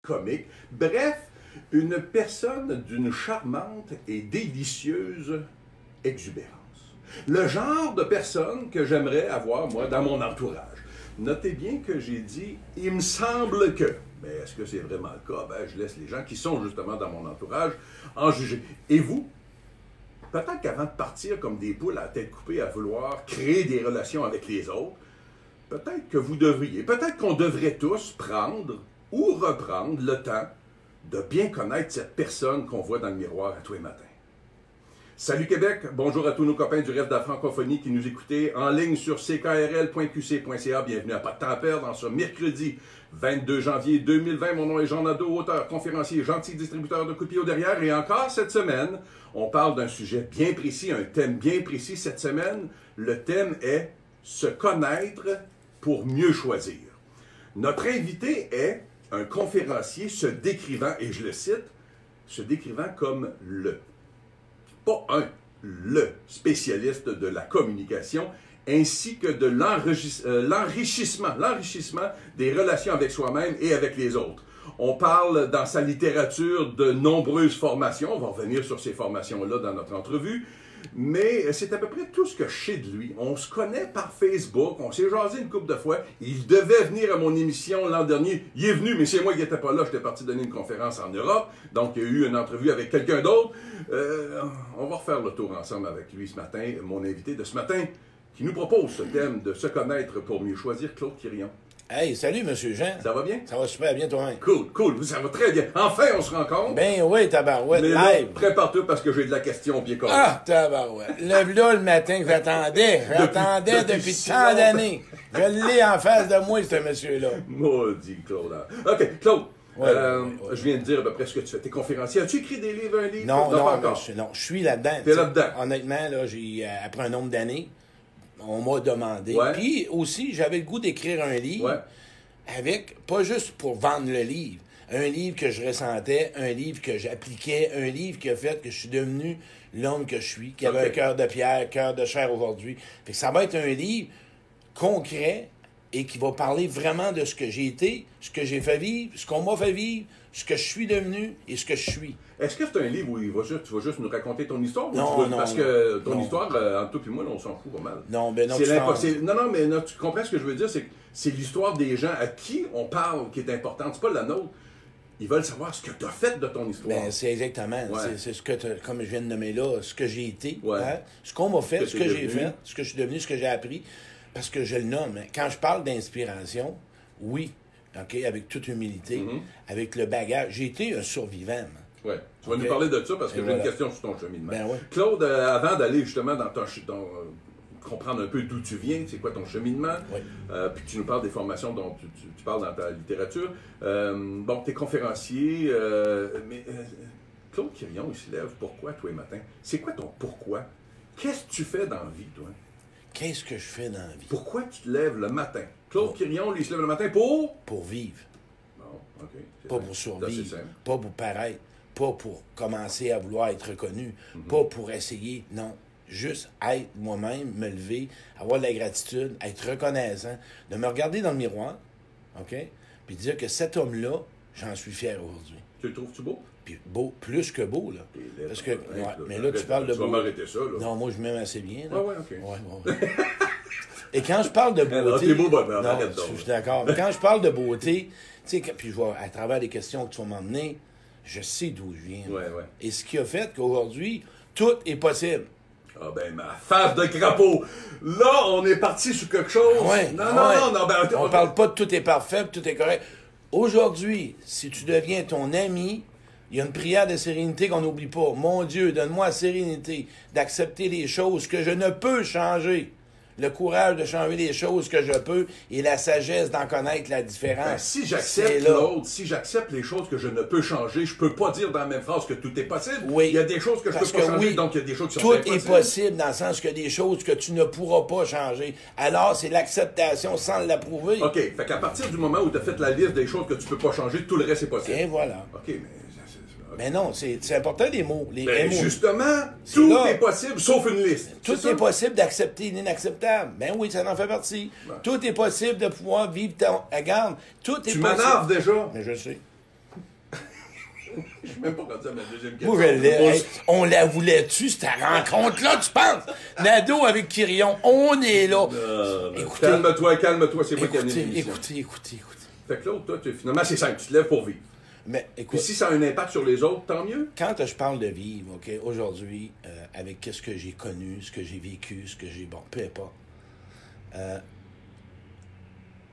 comique. Bref, une personne d'une charmante et délicieuse exubérance. Le genre de personne que j'aimerais avoir, moi, dans mon entourage. Notez bien que j'ai dit « il me semble que ». Mais est-ce que c'est vraiment le cas? Ben, je laisse les gens qui sont justement dans mon entourage en juger. Et vous? Peut-être qu'avant de partir comme des poules à la tête coupée à vouloir créer des relations avec les autres, peut-être que vous devriez, peut-être qu'on devrait tous prendre ou reprendre le temps de bien connaître cette personne qu'on voit dans le miroir à tous les matins. Salut Québec, bonjour à tous nos copains du rêve de la francophonie qui nous écoutez en ligne sur ckrl.qc.ca. Bienvenue à Pas de temps à perdre en ce mercredi 22 janvier 2020. Mon nom est Jean Nadeau, auteur, conférencier, gentil distributeur de coups de pied au derrière. Et encore cette semaine, on parle d'un sujet bien précis, un thème bien précis. Cette semaine, le thème est « Se connaître pour mieux choisir ». Notre invité est un conférencier se décrivant, et je le cite, se décrivant comme pas le spécialiste de la communication, ainsi que de l'enrichissement des relations avec soi-même et avec les autres. On parle dans sa littérature de nombreuses formations, on va revenir sur ces formations-là dans notre entrevue, mais c'est à peu près tout ce que je sais de lui. On se connaît par Facebook, on s'est jasé une couple de fois. Il devait venir à mon émission l'an dernier. Il est venu, mais c'est moi qui n'étais pas là. J'étais parti donner une conférence en Europe. Donc, il y a eu une entrevue avec quelqu'un d'autre. On va refaire le tour ensemble avec lui ce matin. Mon invité de ce matin qui nous propose ce thème de se connaître pour mieux choisir, Claude Quirion. Hey, salut, Monsieur Jean. Ça va bien? Ça va super bien, toi. Cool, ça va très bien. Enfin, on se rencontre. Ben oui, tabarouette, mais là, live. Prépare-toi parce que j'ai de la question au pied carré. Ah, tabarouette. Lève-là le matin que j'attendais. J'attendais depuis tant d'années. Je l'ai en face de moi, ce monsieur-là. Maudit Claude. OK, Claude. Ouais, je viens de dire à peu près ce que tu fais. T'es conférencier. As-tu écrit des livres, un livre? Non, pas encore. je suis là-dedans. T'es là-dedans. Honnêtement, là, après un nombre d'années, on m'a demandé. Ouais. Puis aussi, j'avais le goût d'écrire un livre. Ouais. Avec, pas juste pour vendre le livre, un livre que je ressentais, un livre que j'appliquais, un livre qui a fait que je suis devenu l'homme que je suis, qui avait un cœur de pierre, cœur de chair aujourd'hui. Fait que ça va être un livre concret et qui va parler vraiment de ce que j'ai été, ce que j'ai fait vivre, ce qu'on m'a fait vivre, ce que je suis devenu et ce que je suis. Est-ce que c'est un livre où tu vas juste nous raconter ton histoire? Non, parce que ton histoire, entre toi et moi, là, on s'en fout pas mal. Non, ben non, Non, mais non, tu comprends ce que je veux dire? C'est l'histoire des gens à qui on parle qui est importante. C'est pas la nôtre. Ils veulent savoir ce que tu as fait de ton histoire. Ben, c'est exactement. Ouais. C'est ce que, comme je viens de nommer là, ce que j'ai été, ouais. hein? Ce qu'on m'a fait, ce que j'ai devenu. fait, ce que je suis devenu, ce que j'ai appris. Parce que je le nomme. Quand je parle d'inspiration, oui, OK, avec toute humilité, avec le bagage. J'ai été un survivant. Oui. Tu vas nous parler de ça parce que j'ai une question sur ton cheminement. Ben ouais. Claude, avant d'aller justement dans comprendre un peu d'où tu viens, c'est quoi ton cheminement, oui. Puis tu nous parles des formations dont tu parles dans ta littérature. Bon, tu es conférencier, mais Claude Quirion, il se lève pourquoi tous les matins? C'est quoi ton pourquoi? Qu'est-ce que tu fais dans la vie, toi? Qu'est-ce que je fais dans la vie? Pourquoi tu te lèves le matin? Claude Quirion, lui, il se lève le matin pour? Pour vivre. Bon, OK. Pas pour survivre, pas pour paraître, pas pour commencer à vouloir être reconnu, pas pour essayer, non. Juste être moi-même, me lever, avoir de la gratitude, être reconnaissant, de me regarder dans le miroir, OK? Puis dire que cet homme-là, j'en suis fier aujourd'hui. Tu le trouves-tu beau? Puis beau, plus que beau, là. Parce que, mais là, tu parles de beau. Tu vas m'arrêter ça, là. Non, moi, je m'aime assez bien, là. Ouais, OK. Ouais. Et quand je parle de beauté... t'es beau, bon, je suis d'accord. Mais quand je parle de beauté, tu sais, puis je vois, à travers les questions que tu vas m'emmener, je sais d'où je viens. Ouais. Et ce qui a fait qu'aujourd'hui, tout est possible. Ah ben, ma face de crapaud! Là, on est parti sur quelque chose. Ouais, non, ben, on parle pas de tout est parfait, tout est correct. Aujourd'hui, si tu deviens ton ami, il y a une prière de sérénité qu'on n'oublie pas. Mon Dieu, donne-moi la sérénité d'accepter les choses que je ne peux changer. Le courage de changer les choses que je peux et la sagesse d'en connaître la différence. Ben, si j'accepte l'autre, si j'accepte les choses que je ne peux changer, je peux pas dire dans la même phrase que tout est possible. Oui. Il y a des choses que je peux pas changer, donc il y a des choses qui sont impossibles. Tout est possible dans le sens qu'il y a des choses que tu ne pourras pas changer. Alors, c'est l'acceptation sans l'approuver. OK. Fait qu'à partir du moment où tu as fait la liste des choses que tu peux pas changer, tout le reste est possible. Et voilà. OK, mais... Mais non, c'est important les mots. Ben, justement, tout est possible, sauf une liste. Tout est possible d'accepter l'inacceptable. Ben oui, ça en fait partie. Tout est possible de pouvoir vivre ton... Regarde, tout est possible. Tu m'énerves déjà. Mais je sais. Je suis même pas rendu à ma deuxième question. Moi, je l'ai. Hey, on la voulait-tu, cette rencontre-là, tu penses? Nado avec Quirion, on est là. Écoutez, calme-toi, c'est moi qui ai amené l'émission. Écoutez. Fait que là, toi, finalement, c'est simple, tu te lèves pour vivre. Mais écoute, Puis si ça a un impact sur les autres, tant mieux. quand je parle de vivre, OK, aujourd'hui, avec ce que j'ai connu, ce que j'ai vécu, ce que j'ai... Bon, peu importe.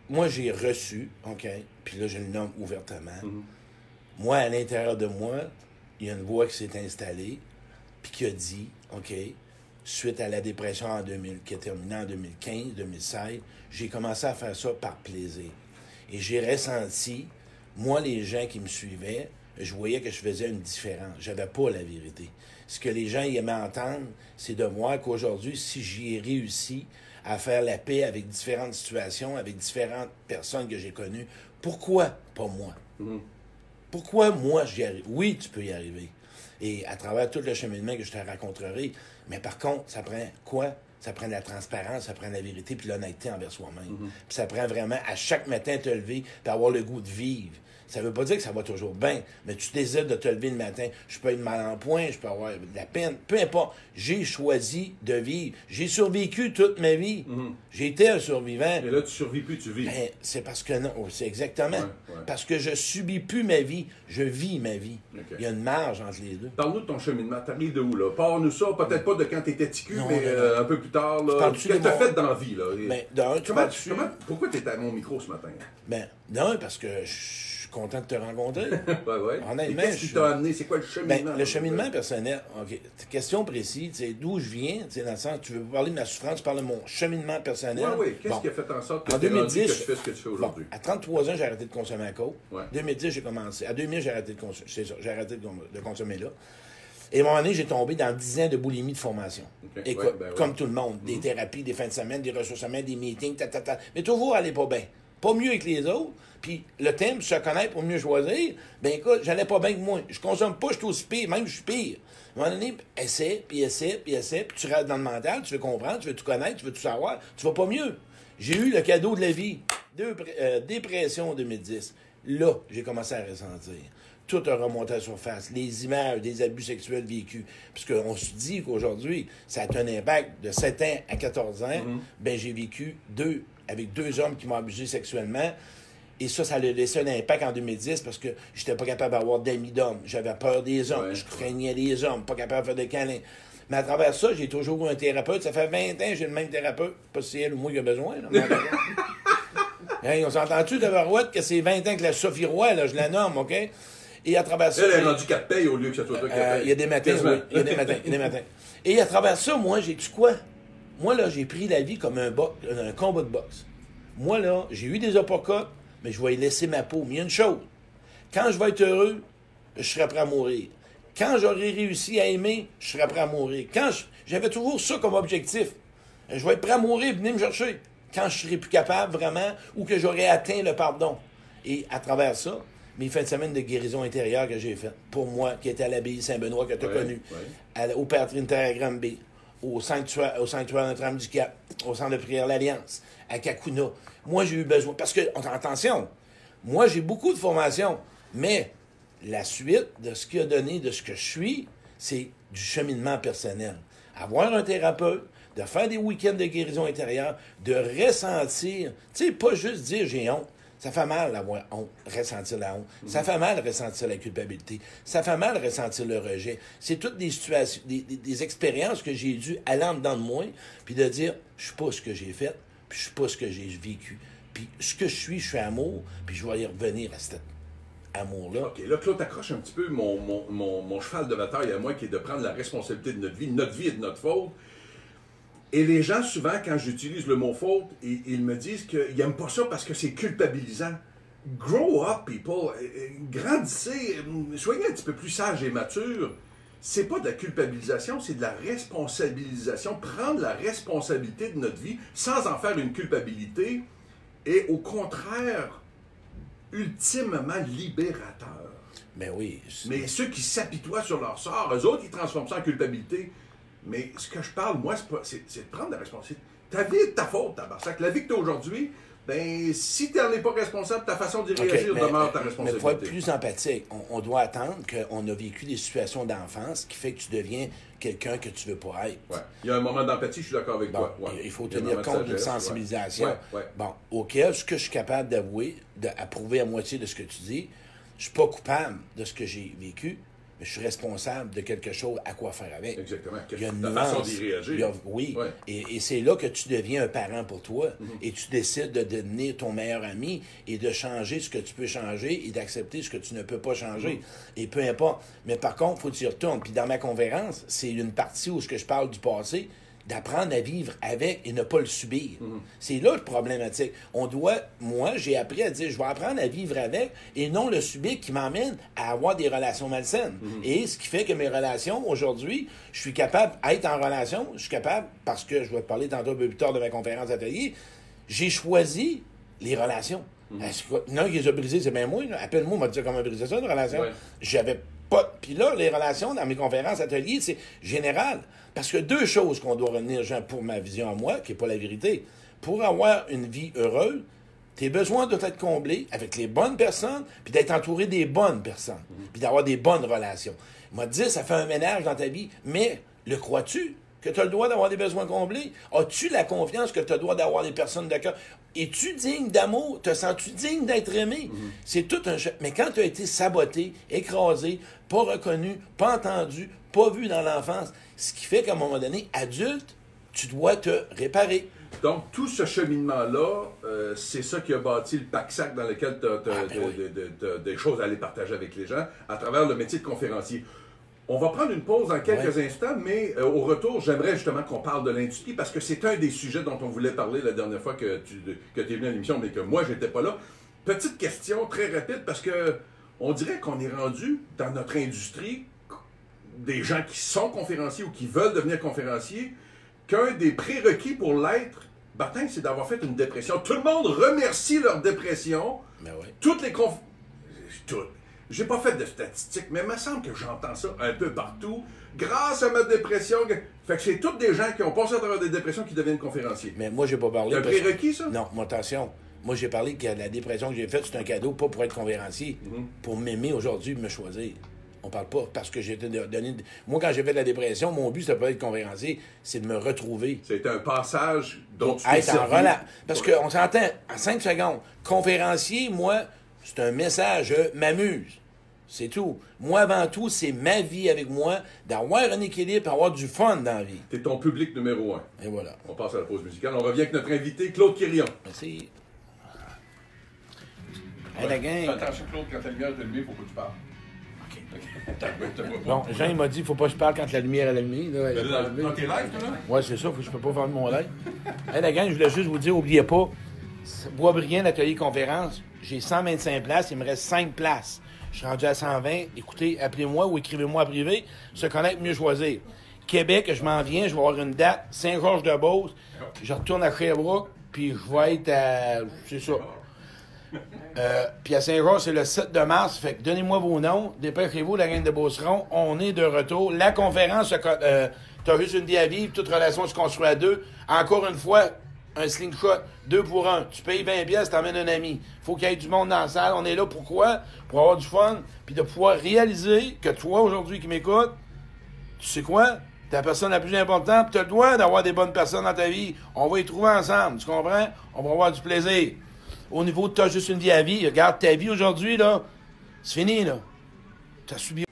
Moi, j'ai reçu, OK, puis là, je le nomme ouvertement. Moi, à l'intérieur de moi, il y a une voix qui s'est installée, puis qui a dit, OK, suite à la dépression qui a terminé en 2015, 2016, j'ai commencé à faire ça par plaisir. Et j'ai ressenti, moi, les gens qui me suivaient, je voyais que je faisais une différence. J'avais pas la vérité. Ce que les gens aimaient entendre, c'est de voir qu'aujourd'hui, si j'y ai réussi à faire la paix avec différentes situations, avec différentes personnes que j'ai connues, pourquoi pas moi? Pourquoi moi j'y arrive? Oui, tu peux y arriver. Et à travers tout le cheminement que je te raconterai, mais par contre, ça prend quoi? Ça prend de la transparence, ça prend de la vérité puis l'honnêteté envers soi-même. Puis ça prend vraiment, à chaque matin, te lever puis avoir le goût de vivre. Ça veut pas dire que ça va toujours bien, mais tu désires de te lever le matin. Je peux être mal en point, je peux avoir de la peine, peu importe. J'ai choisi de vivre. J'ai survécu toute ma vie. J'ai été un survivant. Et là, tu survis plus, tu vis. Ben, c'est parce que non, c'est exactement. Ouais. Parce que je subis plus ma vie, je vis ma vie. Okay. Il y a une marge entre les deux. Parle-nous de ton cheminement. T'arrives de où, là? Parle-nous ça, peut-être pas de quand t'étais ticu, Non, mais non. un peu plus tard, là. Qu'est-ce que t'as fait dans la vie, là? Ben, d'un, tu parles-tu? Pourquoi t'étais à mon micro ce matin? Ben, non, parce que je suis content de te rencontrer. ouais. Honnêtement, Et qu'est-ce qui t'a amené? C'est quoi le cheminement? Ben, le cheminement personnel, OK. Question précise, tu sais, d'où je viens, tu sais, dans le sens, tu veux parler de ma souffrance, tu parles de mon cheminement personnel. Oui. Qu'est-ce qui a fait en sorte que en 2010, que tu fais ce que tu fais aujourd'hui? À 33 ans, j'ai arrêté de consommer la coke. Ouais. 2010, j'ai commencé. À 2000, j'ai arrêté de consommer. C'est ça, j'ai arrêté de consommer là. Et à un moment donné, j'ai tombé dans 10 ans de boulimie de formation. Okay. Écoute, ouais. comme tout le monde, des thérapies, des fins de semaine, des ressourcements, des meetings, mais toujours aller pas bien. Pas mieux avec les autres. Puis le thème, se connaître pour mieux choisir, ben écoute, j'allais pas bien que moi. Je consomme pas, je suis aussi pire, même je suis pire. À un moment donné, essaie, puis tu restes dans le mental, tu veux comprendre, tu veux tout connaître, tu veux tout savoir, tu vas pas mieux. J'ai eu le cadeau de la vie. Dépression en 2010. Là, j'ai commencé à ressentir. Tout a remonté à la surface. Les images des abus sexuels vécus. Puisqu'on se dit qu'aujourd'hui, ça a un impact de 7 ans à 14 ans. Ben j'ai vécu avec deux hommes qui m'ont abusé sexuellement. Et ça a laissé un impact en 2010 parce que j'étais pas capable d'avoir d'amis d'hommes. J'avais peur des hommes. Ouais. Je craignais les hommes. Pas capable de faire des câlins. Mais à travers ça, j'ai toujours eu un thérapeute. Ça fait 20 ans que j'ai le même thérapeute. Pas si elle ou moi qui a besoin. Là, hey, on s'entend-tu de Barouette que c'est 20 ans que la Sophie Roy, là, je la nomme, OK? Et à travers ça... Elle est rendue 4 payes au lieu que ça soit toi qui paye. Il y a des matins, oui. Il y a des matins. Et à travers ça, moi, j'ai dit quoi? Moi, là, j'ai pris la vie comme un combat de boxe. Moi, là, j'ai eu des uppercuts, mais je vais y laisser ma peau. Mais il y a une chose. Quand je vais être heureux, je serai prêt à mourir. Quand j'aurai réussi à aimer, je serai prêt à mourir. J'avais toujours ça comme objectif. Je vais être prêt à mourir, venez me chercher. Quand je serai plus capable, vraiment, ou que j'aurai atteint le pardon. Et à travers ça, mes fins de semaine de guérison intérieure que j'ai faites, pour moi, qui était à l'abbaye Saint-Benoît, que tu as connu, au Père Trinitaire à Granby, au sanctuaire Notre-Dame du Cap, au centre de prière L'Alliance, à Kakuna. Moi, j'ai eu besoin... Parce que, attention, moi, j'ai beaucoup de formation, mais la suite de ce qu'il a donné, de ce que je suis, c'est du cheminement personnel. Avoir un thérapeute, de faire des week-ends de guérison intérieure, de ressentir, tu sais, pas juste dire j'ai honte. Ça fait mal d'avoir honte, ressentir la honte. Ça fait mal de ressentir la culpabilité. Ça fait mal de ressentir le rejet. C'est toutes des situations, des expériences que j'ai dû aller en dedans de moi, puis de dire, je suis pas ce que j'ai fait, puis je suis pas ce que j'ai vécu. Puis ce que je suis amour, puis je vais y revenir à cet amour-là. OK, là, Claude, t'accroches un petit peu mon cheval de bataille à moi, qui est de prendre la responsabilité de notre vie. Notre vie est de notre faute. Et les gens, souvent, quand j'utilise le mot faute, ils me disent qu'ils n'aiment pas ça parce que c'est culpabilisant. Grow up, people. Grandissez. Soyez un petit peu plus sage et mature. C'est pas de la culpabilisation, c'est de la responsabilisation. Prendre la responsabilité de notre vie sans en faire une culpabilité est, au contraire, ultimement libérateur. Ben oui. Mais ceux qui s'apitoient sur leur sort, eux autres, ils transforment ça en culpabilité. Mais ce que je parle, moi, c'est de prendre la responsabilité. Ta vie est de ta faute, tabarnak. La vie que tu as aujourd'hui, ben, si tu n'en es pas responsable, ta façon d'y réagir demeure ta responsabilité. Mais il faut être plus empathique. On doit attendre qu'on a vécu des situations d'enfance qui fait que tu deviens quelqu'un que tu ne veux pas être. Ouais. Il y a un moment d'empathie, je suis d'accord avec toi. Ouais. Il faut tenir compte d'une sensibilisation. Bon, auquel, ce que je suis capable d'avouer, d'approuver à moitié de ce que tu dis, je ne suis pas coupable de ce que j'ai vécu, mais je suis responsable de quelque chose à quoi faire avec. Exactement. Il y a une ta façon d'y réagir. Oui. Ouais. Et c'est là que tu deviens un parent pour toi. Et tu décides de devenir ton meilleur ami et de changer ce que tu peux changer et d'accepter ce que tu ne peux pas changer. Et peu importe. Mais par contre, il faut que tu y retournes. Puis dans ma conférence, c'est une partie où je parle du passé, d'apprendre à vivre avec et ne pas le subir. C'est là le problématique. Moi, j'ai appris à dire, je vais apprendre à vivre avec et non le subir qui m'emmène à avoir des relations malsaines. Et ce qui fait que mes relations, aujourd'hui, je suis capable d'être en relation, je suis capable, parce que je vais te parler tantôt un peu plus tard de ma conférence atelier, j'ai choisi les relations. Non, qui les a brisées, c'est bien moi. Appelle-moi, on m'a dit comment briser ça, une relation. Ouais. J'avais pas. Puis là, les relations dans mes conférences ateliers, c'est général. Parce que deux choses qu'on doit retenir, Jean, pour ma vision à moi, qui n'est pas la vérité. Pour avoir une vie heureuse, tes besoins doivent être comblés avec les bonnes personnes, puis d'être entouré des bonnes personnes, puis d'avoir des bonnes relations. Il m'a dit, ça fait un ménage dans ta vie, mais le crois-tu que tu as le droit d'avoir des besoins comblés? As-tu la confiance que tu as le droit d'avoir des personnes de cœur? Es-tu digne d'amour? Te sens-tu digne d'être aimé? C'est tout un... Mais quand tu as été saboté, écrasé, pas reconnu, pas entendu, pas vu dans l'enfance, ce qui fait qu'à un moment donné, adulte, tu dois te réparer. Donc, tout ce cheminement-là, c'est ça qui a bâti le pack-sac dans lequel tu as des choses à aller partager avec les gens à travers le métier de conférencier. On va prendre une pause dans quelques instants, mais au retour, j'aimerais justement qu'on parle de l'industrie parce que c'est un des sujets dont on voulait parler la dernière fois que tu es venu à l'émission, mais que moi, j'étais pas là. Petite question très rapide parce que on dirait qu'on est rendu dans notre industrie des gens qui sont conférenciers ou qui veulent devenir conférenciers, qu'un des prérequis pour l'être, c'est d'avoir fait une dépression. Tout le monde remercie leur dépression. Ben oui. Toutes les J'ai pas fait de statistiques, mais il me semble que j'entends ça un peu partout. Grâce à ma dépression... Fait que c'est toutes des gens qui ont passé à travers des dépressions qui deviennent conférenciers. Mais moi, j'ai pas parlé... C'est un prérequis, ça? Non, mais attention. Moi, j'ai parlé que la dépression que j'ai faite, c'est un cadeau, pas pour être conférencier. Pour m'aimer aujourd'hui, me choisir. On parle pas parce que j'ai été donné... Moi, quand j'ai fait de la dépression, mon but, c'était pas d'être conférencier, c'est de me retrouver. C'est un passage dont tu t'es être en relation. Parce qu'on s'entend en 5 secondes. Conférencier, moi, c'est un message, je m'amuse. C'est tout. Moi, avant tout, c'est ma vie avec moi, d'avoir un équilibre, d'avoir du fun dans la vie. T'es ton public numéro 1. Et voilà. On passe à la pause musicale. On revient avec notre invité, Claude Quirion. Merci. Hey, la gang. Fais attention, Claude, quand la lumière est allumée, il faut que tu parles. Bon, Jean, il m'a dit qu'il ne faut pas que je parle quand la lumière est allumée. Dans tes lives, toi, là? Oui, c'est ça. Je ne peux pas faire de mon live. Hey, la gang, je voulais juste vous dire, n'oubliez pas, Boisbriand, l'atelier conférence, j'ai 125 places, il me reste 5 places. Je suis rendu à 120. Écoutez, appelez-moi ou écrivez-moi en privé. Se connaître, mieux choisir. Québec, je m'en viens, je vais avoir une date. Saint-Georges-de-Beauce. Je retourne à Sherbrooke, puis je vais être à... C'est ça. Puis à Saint-Georges, c'est le 7 de mars. Fait que donnez-moi vos noms. Dépêchez-vous, la gang de Beauceron. On est de retour. La conférence, t'as juste une vie à vivre. Toute relation se construit à deux. Encore une fois, un slingshot, 2 pour 1. Tu payes 20 pièces, t'emmènes un ami. Faut qu'il y ait du monde dans la salle. On est là pourquoi? Pour avoir du fun, puis de pouvoir réaliser que toi, aujourd'hui, qui m'écoutes, tu sais quoi? T'es la personne la plus importante, puis t'as le droit d'avoir des bonnes personnes dans ta vie. On va y trouver ensemble, tu comprends? On va avoir du plaisir. Au niveau de t'as juste une vie à vie, regarde ta vie aujourd'hui, là, c'est fini, là. T'as subi...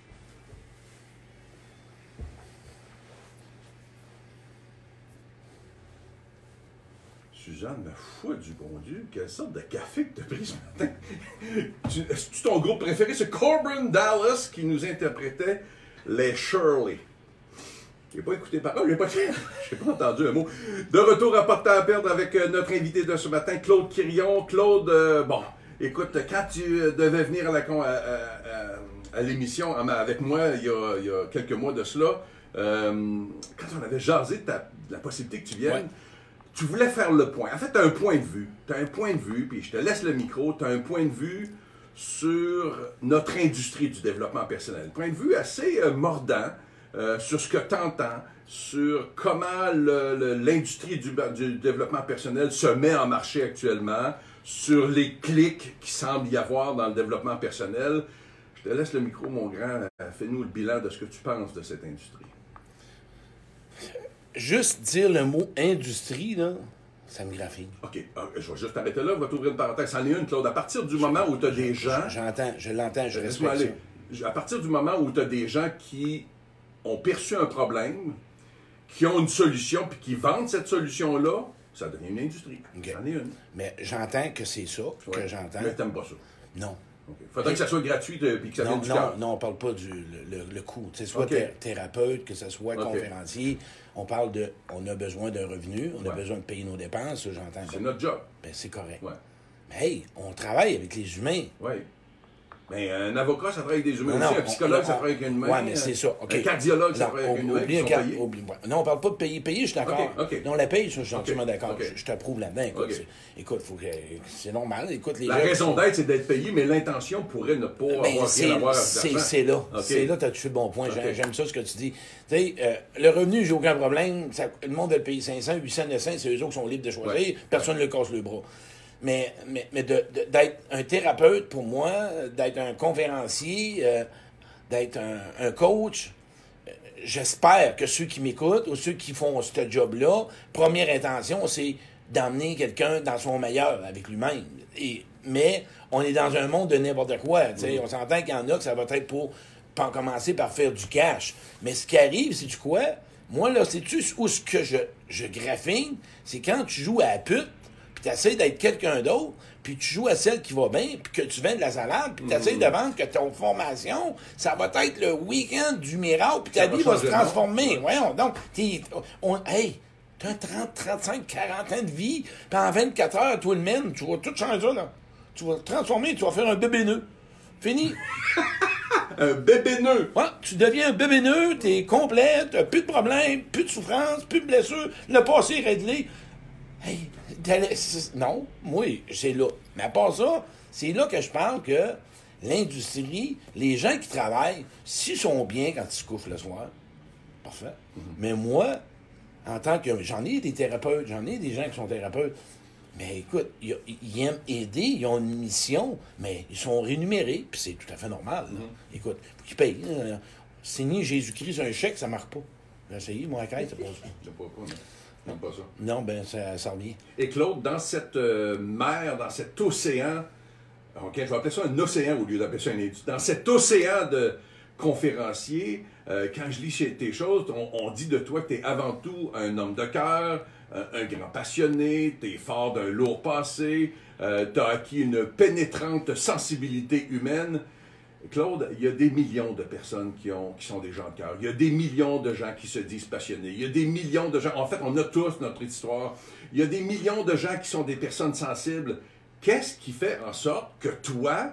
Suzanne, ma foi du bon Dieu, quelle sorte de café que tu as pris ce matin? C'est-tu ton groupe préféré? C'est Corbin Dallas qui nous interprétait les Shirley. J'ai pas écouté parole, j'ai pas entendu un mot. De retour à Porte à perdre avec notre invité de ce matin, Claude Quirion. Claude, bon, écoute, quand tu devais venir à l'émission avec moi il y a quelques mois de cela, quand on avait jasé de la possibilité que tu viennes, tu voulais faire le point. En fait, tu as un point de vue. Tu as un point de vue, puis je te laisse le micro, tu as un point de vue sur notre industrie du développement personnel. Un point de vue assez mordant. sur ce que tu entends, sur comment l'industrie du développement personnel se met en marché actuellement, sur les clics qui semble y avoir dans le développement personnel. Je te laisse le micro, mon grand. Fais-nous le bilan de ce que tu penses de cette industrie. Juste dire le mot industrie, là, ça me graphine. OK. Je vais juste t'arrêter là. Je vais t'ouvrir une parenthèse. C'en est une, Claude. À partir du moment où tu as des gens... Je l'entends, je respecte ça. À partir du moment où tu as des gens qui ont perçu un problème, qui ont une solution, puis qui vendent cette solution-là, ça devient une industrie. Okay. C'en est une. Mais j'entends que c'est ça, que j'entends. Mais t'aimes pas ça. Non. Okay. Faudrait que ça soit gratuit et que ça vienne du cœur. Non, on parle pas le coût. Que ce soit thérapeute, que ce soit conférencier, on parle de... On a besoin d'un revenu, on a besoin de payer nos dépenses, ça, j'entends. C'est notre job. Ben, c'est correct. Ouais. Mais hey, on travaille avec les humains. Oui. Ben, un avocat, ça travaille avec des humains aussi. Un psychologue, ça travaille avec une humain. Oui, mais c'est ça. Okay. Un cardiologue, ça travaille avec une humain. Non, on ne parle pas de payer. Payer, je suis d'accord. Non, la paye, je suis entièrement d'accord. Je t'approuve là-dedans. Écoute, faut que... c'est normal. Écoute, la raison d'être, c'est d'être payé, mais l'intention pourrait ne pas avoir rien à voir avec c'est là. C'est là que tu as touché le bon point. J'aime ça, ce que tu dis. Tu sais, le revenu, j'ai aucun problème. Le monde va le payer 500, 800, 900. C'est eux autres qui sont libres de choisir. Personne ne le casse le bras. Mais d'être un thérapeute, pour moi, d'être un conférencier, d'être un coach, j'espère que ceux qui m'écoutent ou ceux qui font ce job-là, première intention, c'est d'emmener quelqu'un dans son meilleur avec lui-même. Mais on est dans un monde de n'importe quoi. On s'entend qu'il y en a que ça va être pour commencer par faire du cash. Mais ce qui arrive, c'est-tu quoi? Moi, là, sais-tu où ce que je graphine? C'est quand tu joues à la pute, tu essaies d'être quelqu'un d'autre, puis tu joues à celle qui va bien, puis que tu vends de la salade, puis tu essaies de vendre que ton formation, ça va être le week-end du miracle, puis ta vie va se transformer. Voyons, donc, hey, t'as 30, 35, 40 ans de vie, puis en 24 heures, toi le même, tu vas tout changer ça, là. Tu vas te transformer, tu vas faire un bébé nœud. Fini. Un bébé nœud. Ouais, tu deviens un bébé nœud, t'es complet, t'as plus de problèmes, plus de souffrance, plus de blessures, le passé est réglé. Hey, non, moi, c'est là. Mais à part ça, c'est là que je parle que l'industrie, les gens qui travaillent, s'ils sont bien quand ils se couchent le soir, parfait. Mais moi, en tant que... J'en ai des thérapeutes, j'en ai des gens qui sont thérapeutes. Mais écoute, ils aiment aider, ils ont une mission, mais ils sont rémunérés, puis c'est tout à fait normal. Écoute, faut qu'ils payent. Signer Jésus-Christ sur un chèque, ça marche pas. J'ai essayé, moi, à caisse, ça passe pas. Non, pas ça. Non, ben ça revient. Et Claude, dans cette mer, dans cet océan, OK, je vais appeler ça un océan au lieu d'appeler ça un industrie. Dans cet océan de conférenciers, quand je lis tes choses, on dit de toi que tu es avant tout un homme de cœur, un grand passionné, tu es fort d'un lourd passé, tu as acquis une pénétrante sensibilité humaine. Claude, il y a des millions de personnes qui sont des gens de cœur. Il y a des millions de gens qui se disent passionnés. Il y a des millions de gens... En fait, on a tous notre histoire. Il y a des millions de gens qui sont des personnes sensibles. Qu'est-ce qui fait en sorte que toi,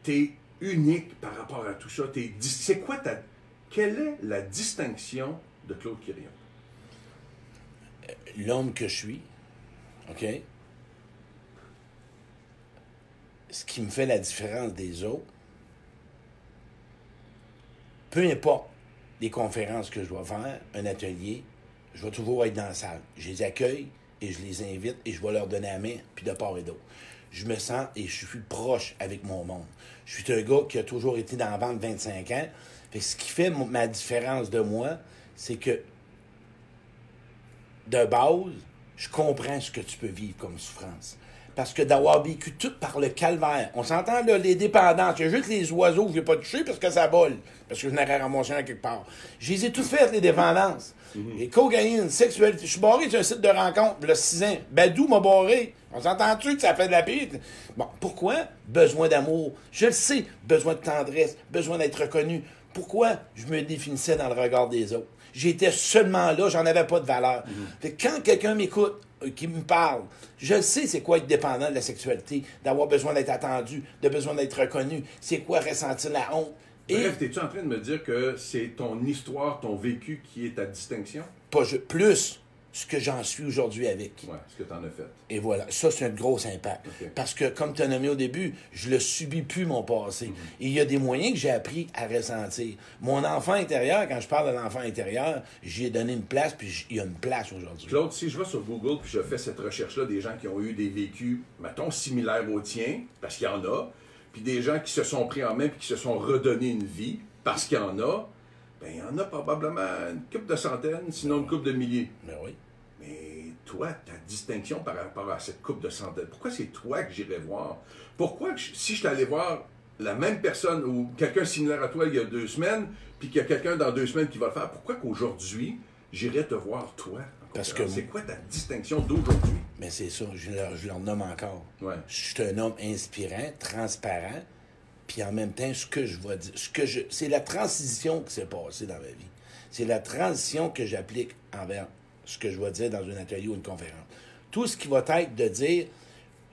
t'es unique par rapport à tout ça? C'est quoi quelle est la distinction de Claude Quirion? L'homme que je suis, OK? Ce qui me fait la différence des autres, peu importe les conférences que je dois faire, un atelier, je vais toujours être dans la salle. Je les accueille et je les invite et je vais leur donner la main, puis de part et d'autre. Je me sens et je suis proche avec mon monde. Je suis un gars qui a toujours été dans la vente 25 ans. Fait que ce qui fait ma différence de moi, c'est que de base, je comprends ce que tu peux vivre comme souffrance. Parce que d'avoir vécu tout par le calvaire. On s'entend, là, les dépendances. Il y a juste les oiseaux que je n'ai pas touché parce que ça vole. Parce que je n'aurais ramassé un quelque part. Je les ai toutes faites, les dépendances. Les cocaïne, sexualité. Je suis barré sur un site de rencontre, le 6 ans. Badou m'a barré. On s'entend-tu que ça fait de la pire? Bon, pourquoi? Besoin d'amour. Je le sais. Besoin de tendresse. Besoin d'être reconnu. Pourquoi je me définissais dans le regard des autres? J'étais seulement là, j'en avais pas de valeur. Fait que quand quelqu'un m'écoute, qui me parle, je sais c'est quoi être dépendant de la sexualité, d'avoir besoin d'être attendu, de besoin d'être reconnu, c'est quoi ressentir la honte. Bref, t'es-tu en train de me dire que c'est ton histoire, ton vécu qui est ta distinction? Plus. ce que j'en suis aujourd'hui avec. Ouais, ce que tu en as fait. Et voilà, ça, c'est un gros impact. OK. Parce que, comme tu as nommé au début, je le subis plus, mon passé. Et il y a des moyens que j'ai appris à ressentir. Mon enfant intérieur, quand je parle de l'enfant intérieur, j'y ai donné une place, puis il y a une place aujourd'hui. Claude, si je vais sur Google puis je fais cette recherche-là des gens qui ont eu des vécus, mettons, similaires aux tiens, parce qu'il y en a, puis des gens qui se sont pris en main puis qui se sont redonnés une vie, parce qu'il y en a, ben il y en a probablement une couple de centaines, sinon une couple de milliers. Mais oui. Mais toi, ta distinction par rapport à cette couple de centaines, pourquoi c'est toi que j'irais voir? Pourquoi, si je suis allé voir la même personne ou quelqu'un similaire à toi il y a 2 semaines, puis qu'il y a quelqu'un dans 2 semaines qui va le faire, pourquoi qu'aujourd'hui, j'irais te voir toi? Parce que c'est quoi ta distinction d'aujourd'hui? Mais c'est ça, je leur nomme encore. Ouais. Je suis un homme inspirant, transparent, puis en même temps, ce que je vais dire, c'est la transition qui s'est passée dans ma vie. C'est la transition que j'applique envers ce que je vais dire dans un atelier ou une conférence. Tout ce qui va être de dire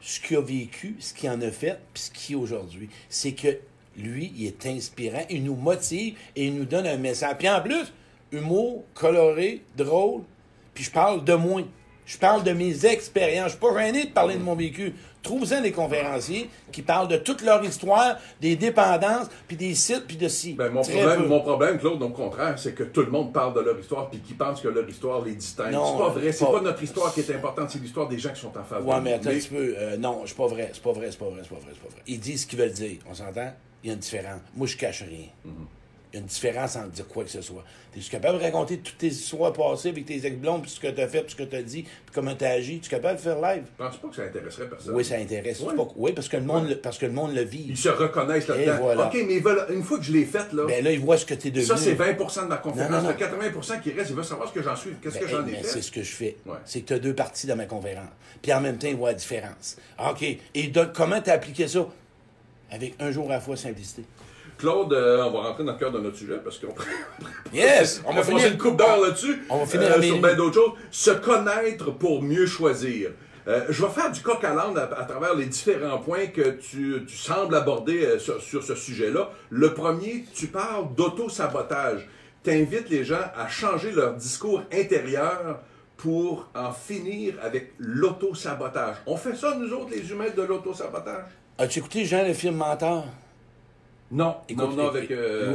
ce qu'il a vécu, ce qu'il en a fait, puis ce qu'il est aujourd'hui. C'est que lui, il est inspirant, il nous motive et il nous donne un message. Puis en plus, humour, coloré, drôle, puis je parle de moi. Je parle de mes expériences. Je suis pas gêné de parler de mon vécu. Trouve-en des conférenciers qui parlent de toute leur histoire, des dépendances, puis des sites, puis de ci. Ben, mon problème, Claude, au contraire, c'est que tout le monde parle de leur histoire puis qu'ils pensent que leur histoire les distingue. Non, c'est pas vrai. C'est pas notre histoire qui est importante, c'est l'histoire des gens qui sont en faveur. Ouais, mais attends un petit peu. Non, c'est pas vrai. C'est pas vrai. Ils disent ce qu'ils veulent dire. On s'entend? Il y a une différence. Moi, je cache rien. Il y a une différence entre dire quoi que ce soit. Es-tu capable de raconter toutes tes histoires passées avec tes ex-blondes, puis ce que tu as fait, puis ce que tu as dit, puis comment tu as agi? Es-tu capable de faire live? Je pense pas que ça intéresserait personne. Oui, ça intéresse. Ouais. Oui, parce que le monde, parce que le monde le vit. Ils se reconnaissent là-dedans. Voilà. OK, mais une fois que je l'ai faite, là, Ben là, ils voient ce que tu es devenu. ça, c'est 20% de ma conférence. Non. Le 80% qui reste, ils veulent savoir ce que j'en suis. Qu'est-ce que j'en ai fait? C'est ce que je fais. Ouais. C'est que tu as 2 parties dans ma conférence. Puis en même temps, ils voient la différence. OK. Et donc, comment tu as appliqué ça? Avec un jour à la fois, simplicité. Claude, on va rentrer dans le cœur de notre sujet parce qu'on Yes! on va passer une coupe d'heure là-dessus. On va finir sur bien d'autres choses. Se connaître pour mieux choisir. Je vais faire du coq à l'âne à travers les différents points que tu sembles aborder sur ce sujet-là. Le premier, tu parles d'auto-sabotage. Tu invites les gens à changer leur discours intérieur pour en finir avec l'auto-sabotage. On fait ça, nous autres, les humains, de l'auto-sabotage? As-tu écouté, Jean, le film Mentor? Non. Non, avec...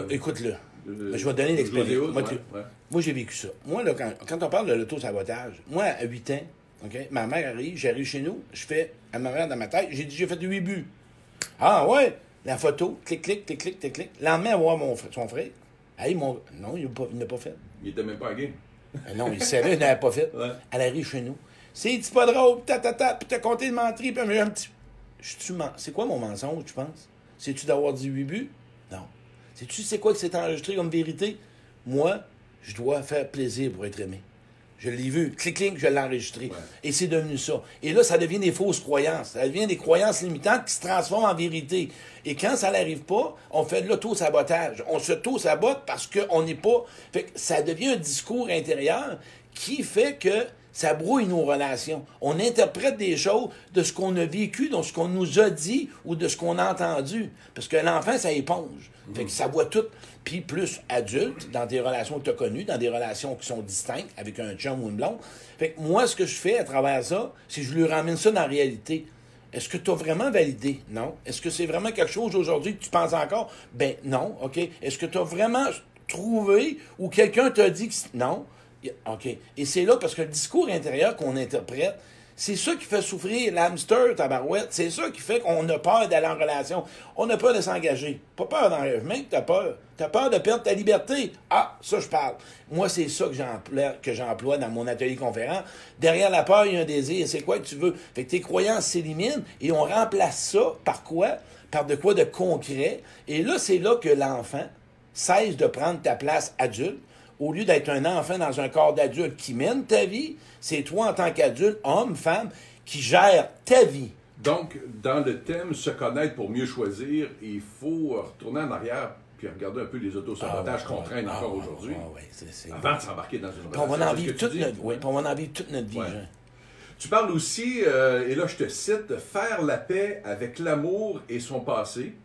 Écoute-le. Je vais te donner l'expérience. Ouais. Moi, j'ai vécu ça. Moi, là, quand on parle de l'auto-sabotage, moi, à 8 ans, OK, ma mère arrive, j'arrive chez nous, je fais à ma mère dans ma tête, j'ai fait 8 buts. Ah ouais, la photo, clic. Le lendemain, à voir son frère. Hey, non, il n'a pas fait. Il était même pas gay. Non, il savait, il n'avait pas fait. Ouais. Elle arrive chez nous. C'est pas drôle, puis t'as compté de mentir, puis un petit... C'est quoi mon mensonge, tu penses? C'est-tu d'avoir dit 8 buts? Non. Sais-tu c'est quoi que c'est enregistré comme vérité? Moi, je dois faire plaisir pour être aimé. Je l'ai vu. Clic, je l'ai enregistré. Ouais. Et c'est devenu ça. Et là, ça devient des fausses croyances. Ça devient des croyances limitantes qui se transforment en vérité. Et quand ça n'arrive pas, on fait de l'auto-sabotage. On s'auto-sabote parce qu'on n'est pas... Fait que ça devient un discours intérieur qui fait que ça brouille nos relations. On interprète des choses de ce qu'on a vécu, de ce qu'on nous a dit ou de ce qu'on a entendu. Parce que l'enfant, ça éponge. Fait que ça voit tout. Puis plus adulte, dans des relations que tu as connues, dans des relations qui sont distinctes, avec un chum ou une blonde. Fait que moi, ce que je fais à travers ça, c'est que je lui ramène ça dans la réalité. Est-ce que tu as vraiment validé? Non. Est-ce que c'est vraiment quelque chose aujourd'hui que tu penses encore? Ben non. OK. Est-ce que tu as vraiment trouvé ou quelqu'un t'a dit que... Non. OK. Et c'est là, parce que le discours intérieur qu'on interprète, c'est ça qui fait souffrir l'hamster, tabarouette. C'est ça qui fait qu'on a peur d'aller en relation. On a peur de s'engager. Pas peur d'enlèvement, t'as peur. T'as peur de perdre ta liberté. Ah, ça, je parle. Moi, c'est ça que j'emploie dans mon atelier conférence. Derrière la peur, il y a un désir. C'est quoi que tu veux? Fait que tes croyances s'éliminent et on remplace ça par quoi? Par de quoi de concret. Et là, c'est là que l'enfant cesse de prendre ta place adulte. Au lieu d'être un enfant dans un corps d'adulte qui mène ta vie, c'est toi en tant qu'adulte, homme, femme, qui gère ta vie. Donc, dans le thème se connaître pour mieux choisir, il faut retourner en arrière puis regarder un peu les autosabotages qu'on traîne encore aujourd'hui. Avant de s'embarquer dans une relation. On va en vivre toute notre vie. Oui, on va en vivre toute notre vie. Ouais. Tu parles aussi, et là je te cite, de faire la paix avec l'amour et son passé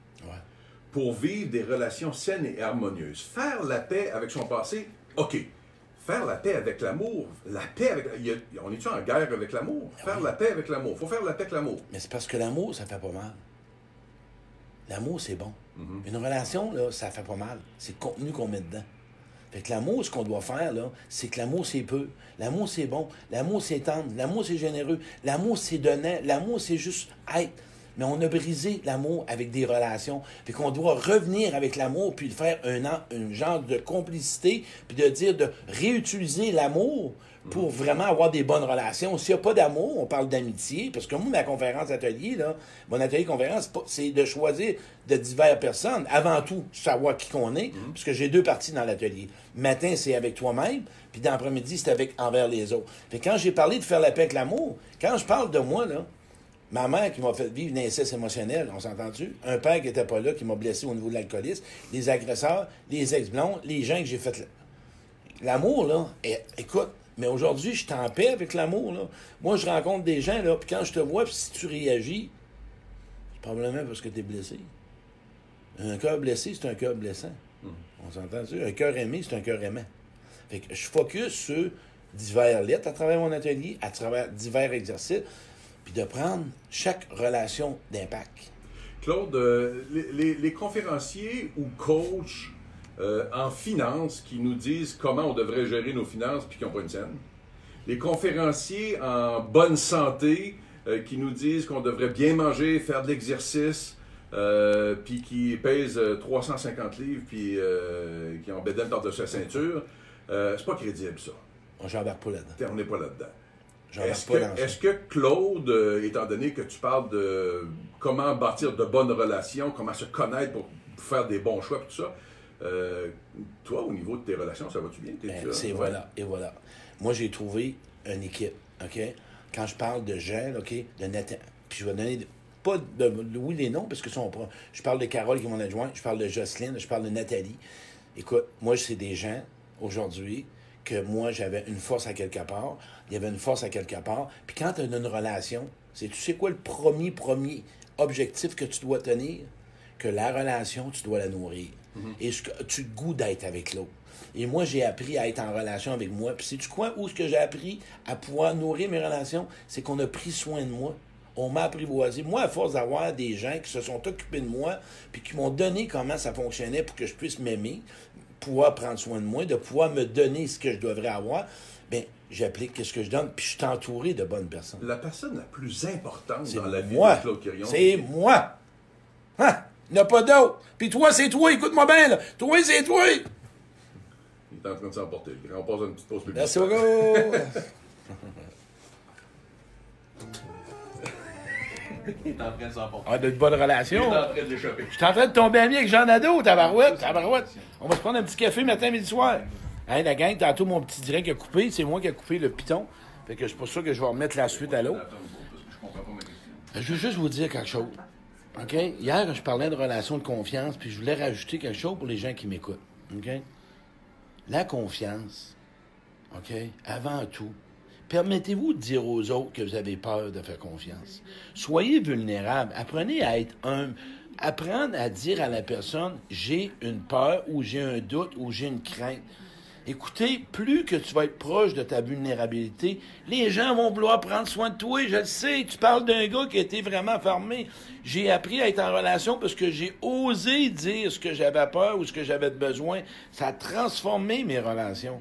pour vivre des relations saines et harmonieuses. Faire la paix avec son passé, OK. faire la paix avec l'amour. La paix avec... On est-tu en guerre avec l'amour? Faire la paix avec l'amour. Il faut faire la paix avec l'amour. Mais c'est parce que l'amour, ça fait pas mal. L'amour, c'est bon. Une relation, là, ça fait pas mal. C'est le contenu qu'on met dedans. Fait que l'amour, ce qu'on doit faire, là, c'est que l'amour, c'est peu. L'amour, c'est bon. L'amour, c'est tendre. L'amour, c'est généreux. L'amour, c'est donnant. L'amour, c'est juste être. Mais on a brisé l'amour avec des relations. Fait qu'on doit revenir avec l'amour, puis faire un genre de complicité, puis de dire de réutiliser l'amour pour vraiment avoir des bonnes relations. S'il n'y a pas d'amour, on parle d'amitié, parce que moi, ma conférence atelier, là, mon atelier conférence, c'est de choisir de diverses personnes. Avant tout, savoir qui qu'on est, parce que j'ai 2 parties dans l'atelier. Matin, c'est avec toi-même, puis dans l'après-midi, c'est avec envers les autres. Fait que quand j'ai parlé de faire la paix avec l'amour, quand je parle de moi, là, ma mère qui m'a fait vivre une inceste émotionnelle, on s'entend-tu? Un père qui n'était pas là, qui m'a blessé au niveau de l'alcoolisme, les agresseurs, les ex-blondes, les gens que j'ai fait... L'amour, là, écoute, mais aujourd'hui, je suis en paix avec l'amour, là. Moi, je rencontre des gens, là, puis quand je te vois, puis si tu réagis, c'est probablement parce que tu es blessé. Un cœur blessé, c'est un cœur blessant. On s'entend-tu? Un cœur aimé, c'est un cœur aimant. Fait que je focus sur divers lettres à travers mon atelier, à travers divers exercices, puis de prendre chaque relation d'impact. Claude, les conférenciers ou coachs en finance qui nous disent comment on devrait gérer nos finances puis qui n'ont pas une scène. Les conférenciers en bonne santé qui nous disent qu'on devrait bien manger, faire de l'exercice, puis qui pèsent 350 livres puis qui ont bédaine par-dessus sa ceinture, c'est pas crédible, ça. J'embarque pas là-dedans. On n'est pas là-dedans. Est-ce que Claude, étant donné que tu parles de comment bâtir de bonnes relations, comment se connaître pour faire des bons choix, tout ça, toi, au niveau de tes relations, ça va-tu bien? Voilà. Moi, j'ai trouvé une équipe, OK? Quand je parle de gens, OK, de Nathan, puis je vais donner, pas de oui les noms, parce que je parle de Carole qui est mon adjointe, je parle de Jocelyne, je parle de Nathalie. Écoute, moi, c'est des gens, aujourd'hui, que moi, j'avais une force à quelque part, il y avait une force à quelque part, puis quand tu as une relation, tu sais quoi le premier objectif que tu dois tenir? Que la relation, tu dois la nourrir. Et tu te goûtes d'être avec l'autre. Et moi, j'ai appris à être en relation avec moi. Puis sais-tu quoi? Où est-ce que j'ai appris à pouvoir nourrir mes relations? C'est qu'on a pris soin de moi. On m'a apprivoisé. Moi, à force d'avoir des gens qui se sont occupés de moi, puis qui m'ont donné comment ça fonctionnait pour que je puisse m'aimer, pouvoir prendre soin de moi, de pouvoir me donner ce que je devrais avoir, bien, j'applique ce que je donne, puis je suis entouré de bonnes personnes. La personne la plus importante dans la vie de Claude Quirion, c'est moi. Hein? Il n'y a pas d'autre. Puis toi, c'est toi. Écoute-moi bien, là. Toi, c'est toi. Il est en train de s'emporter. On passe à une petite pause publique. Merci beaucoup. Il est en train de s'emporter. On a de bonnes relations. Il est en train de l'échapper. Je suis en train de tomber ami avec Jean Nadeau, tabarouette. On va se prendre un petit café matin, midi, soir. Hein, la gang, tantôt, mon petit direct a coupé. C'est moi qui ai coupé le piton. Fait que c'est pour ça que je vais remettre la suite à l'autre. Je veux juste vous dire quelque chose. OK? Hier, je parlais de relations de confiance, puis je voulais rajouter quelque chose pour les gens qui m'écoutent. OK? La confiance, OK? Avant tout, permettez-vous de dire aux autres que vous avez peur de faire confiance. Soyez vulnérables. Apprenez à être humble. Apprendre à dire à la personne, j'ai une peur, ou j'ai un doute, ou j'ai une crainte. Écoutez, plus que tu vas être proche de ta vulnérabilité, les gens vont vouloir prendre soin de toi. Je le sais, tu parles d'un gars qui a été vraiment fermé. J'ai appris à être en relation parce que j'ai osé dire ce que j'avais peur ou ce que j'avais besoin. Ça a transformé mes relations.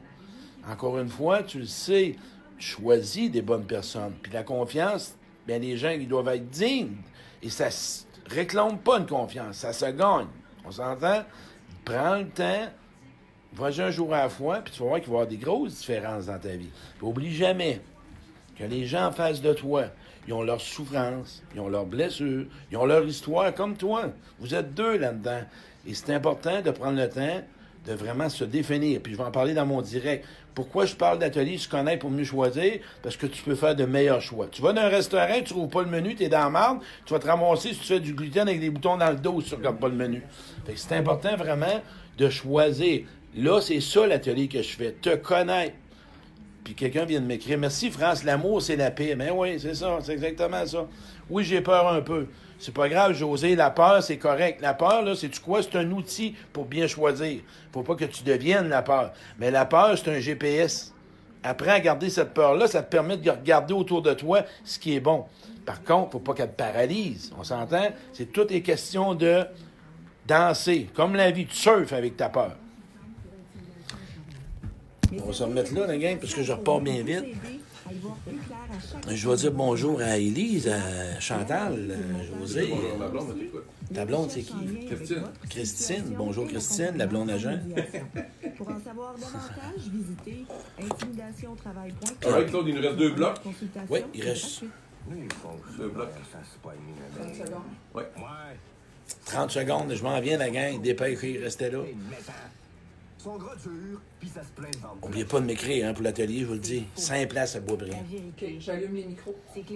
Encore une fois, tu le sais, tu choisis des bonnes personnes. Puis la confiance, bien, les gens, ils doivent être dignes. Et ça ne réclame pas une confiance, ça se gagne. On s'entend? Prends le temps. Vas-y un jour à la fois, puis tu vas voir qu'il va y avoir des grosses différences dans ta vie. Puis oublie jamais que les gens en face de toi, ils ont leur souffrance, ils ont leurs blessures, ils ont leur histoire comme toi. Vous êtes deux là-dedans. Et c'est important de prendre le temps de vraiment se définir. Puis je vais en parler dans mon direct. Pourquoi je parle d'atelier se connaître pour mieux choisir? Parce que tu peux faire de meilleurs choix. Tu vas dans un restaurant, tu trouves pas le menu, tu es dans la marde, tu vas te ramasser si tu fais du gluten avec des boutons dans le dos si tu regardes pas le menu. Fait que c'est important vraiment de choisir. Là, c'est ça l'atelier que je fais. Te connaître. Puis quelqu'un vient de m'écrire, merci France, l'amour c'est la paix. Mais oui, c'est ça, c'est exactement ça. Oui, j'ai peur un peu. C'est pas grave, José, la peur, c'est correct. La peur, là, c'est-tu quoi? C'est un outil pour bien choisir. Faut pas que tu deviennes la peur. Mais la peur, c'est un GPS. Apprends à garder cette peur-là, ça te permet de regarder autour de toi ce qui est bon. Par contre, faut pas qu'elle te paralyse. On s'entend? C'est toutes les questions de danser. Comme la vie, tu surfes avec ta peur. On va se remettre là, la gang, parce que je repars bien vite. Je vais dire bonjour à Élise, à Chantal, à José. Bonjour, ma blonde, t'écoute. Ta blonde, c'est qui? Christine. Christine. Bonjour, Christine, la blonde agent. Pour en savoir davantage, visitez intimidationtravail.com. All right, Claude, il nous reste 2 blocs. Oui, il reste 2 blocs. 30 secondes, je m'en viens, la gang. Dépêchez, restez là. N'oubliez pas de m'écrire hein, pour l'atelier, je vous le dis. 5 places à Boisbriand. OK, j'allume les micros. C'est clé.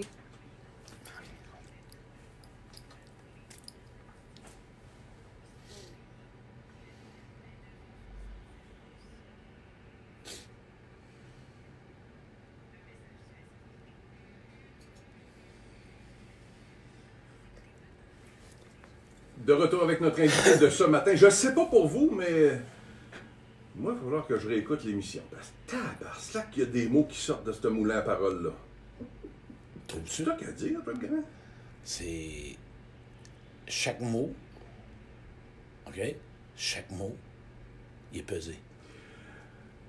De retour avec notre invité de ce matin. Je ne sais pas pour vous, mais moi, il va falloir que je réécoute l'émission. Parce que tabarnak, qu'il y a des mots qui sortent de ce moulin à paroles-là. Trouves-tu? C'est toi qui as dit, toi, le grand? C'est chaque mot, OK? Chaque mot, il est pesé.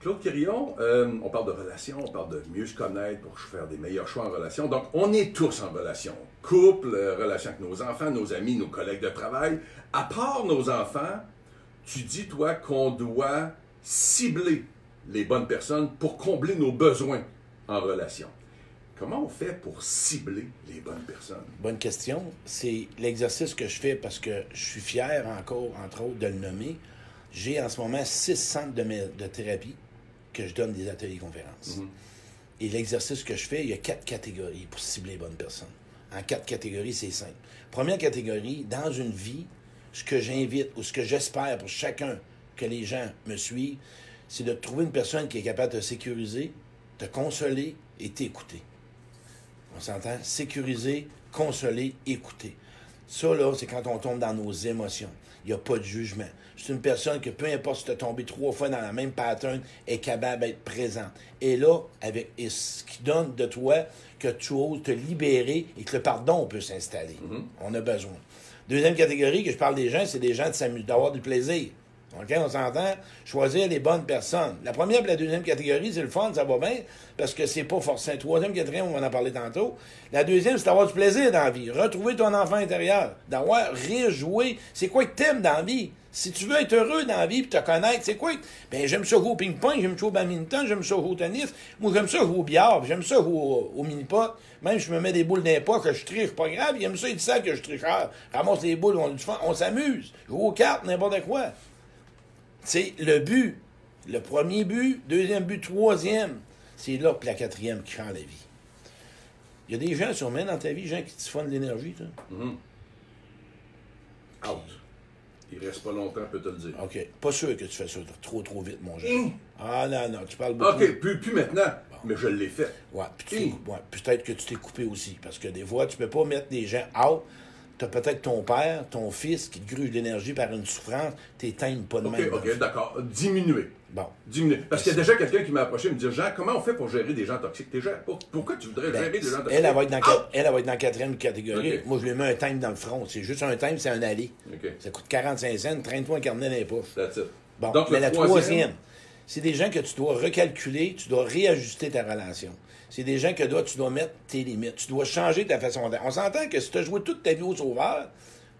Claude Quirillon, on parle de relations, on parle de mieux se connaître pour faire des meilleurs choix en relation. Donc, on est tous en relation. Couple, relation avec nos enfants, nos amis, nos collègues de travail. À part nos enfants, tu dis, toi, qu'on doit cibler les bonnes personnes pour combler nos besoins en relation. Comment on fait pour cibler les bonnes personnes? Bonne question. C'est l'exercice que je fais parce que je suis fier encore, entre autres, de le nommer. J'ai en ce moment 6 centres de thérapie que je donne des ateliers conférences. Et l'exercice que je fais, il y a 4 catégories pour cibler les bonnes personnes. En 4 catégories, c'est simple. Première catégorie, dans une vie, ce que j'invite ou ce que j'espère pour chacun que les gens me suivent, c'est de trouver une personne qui est capable de te sécuriser, te consoler et t'écouter. On s'entend? Sécuriser, consoler, écouter. Ça, là, c'est quand on tombe dans nos émotions. Il n'y a pas de jugement. C'est une personne que, peu importe si tu as tombé 3 fois dans la même pattern, est capable d'être présente. Et là, et ce qui donne de toi que tu oses te libérer et que le pardon peut s'installer. On a besoin. Deuxième catégorie, que je parle des gens, c'est des gens d'avoir du plaisir. OK, on s'entend? Choisir les bonnes personnes. La première et la deuxième catégorie, c'est le fun, ça va bien, parce que c'est pas forcément. Troisième, quatrième, on va en parler tantôt. La deuxième, c'est d'avoir du plaisir dans la vie. Retrouver ton enfant intérieur. D'avoir rire, jouer. C'est quoi que t'aimes dans la vie? Si tu veux être heureux dans la vie et te connaître, c'est quoi? Ben, j'aime ça jouer au ping-pong, j'aime ça jouer au badminton, j'aime ça jouer au tennis. Moi, j'aime ça jouer au billard, j'aime ça jouer au mini-pot. Même je me mets des boules d'un pas que je triche, pas grave. Il aime ça, il dit ça que je triche. Ramasse les boules, on s'amuse. Joue aux cartes, n'importe quoi. C'est le but. Le premier but, deuxième but, troisième. C'est là que la quatrième qui rend la vie. Il y a des gens, sûrement, dans ta vie, gens qui te font de l'énergie, toi. Out. Il reste pas longtemps, peut te le dire. OK. Pas sûr que tu fais ça trop vite, mon jeune. Ah non, tu parles beaucoup. OK, plus maintenant, mais je l'ai fait. Ouais, puis peut-être que tu t'es coupé aussi, parce que des fois, tu peux pas mettre des gens out. Tu as peut-être ton père, ton fils qui te gruge l'énergie par une souffrance, t'éteignes pas de même. OK, d'accord. Diminuer. Bon. Diminuer. Parce qu'il y a déjà quelqu'un qui m'a approché et me dit, Jean, comment on fait pour gérer des gens toxiques? Pourquoi tu voudrais gérer des gens toxiques? Elle va être dans la quatrième catégorie. Okay. Moi, je lui mets un time dans le front. C'est juste un time, c'est un aller. Okay. Ça coûte 45 cents. Traîne-toi un carnet dans les poches. That's it. Bon, donc, mais la troisième, c'est des gens que tu dois recalculer, tu dois réajuster ta relation. C'est des gens que tu dois mettre tes limites. Tu dois changer ta façon d'être. On s'entend que si tu as joué toute ta vie au sauveur,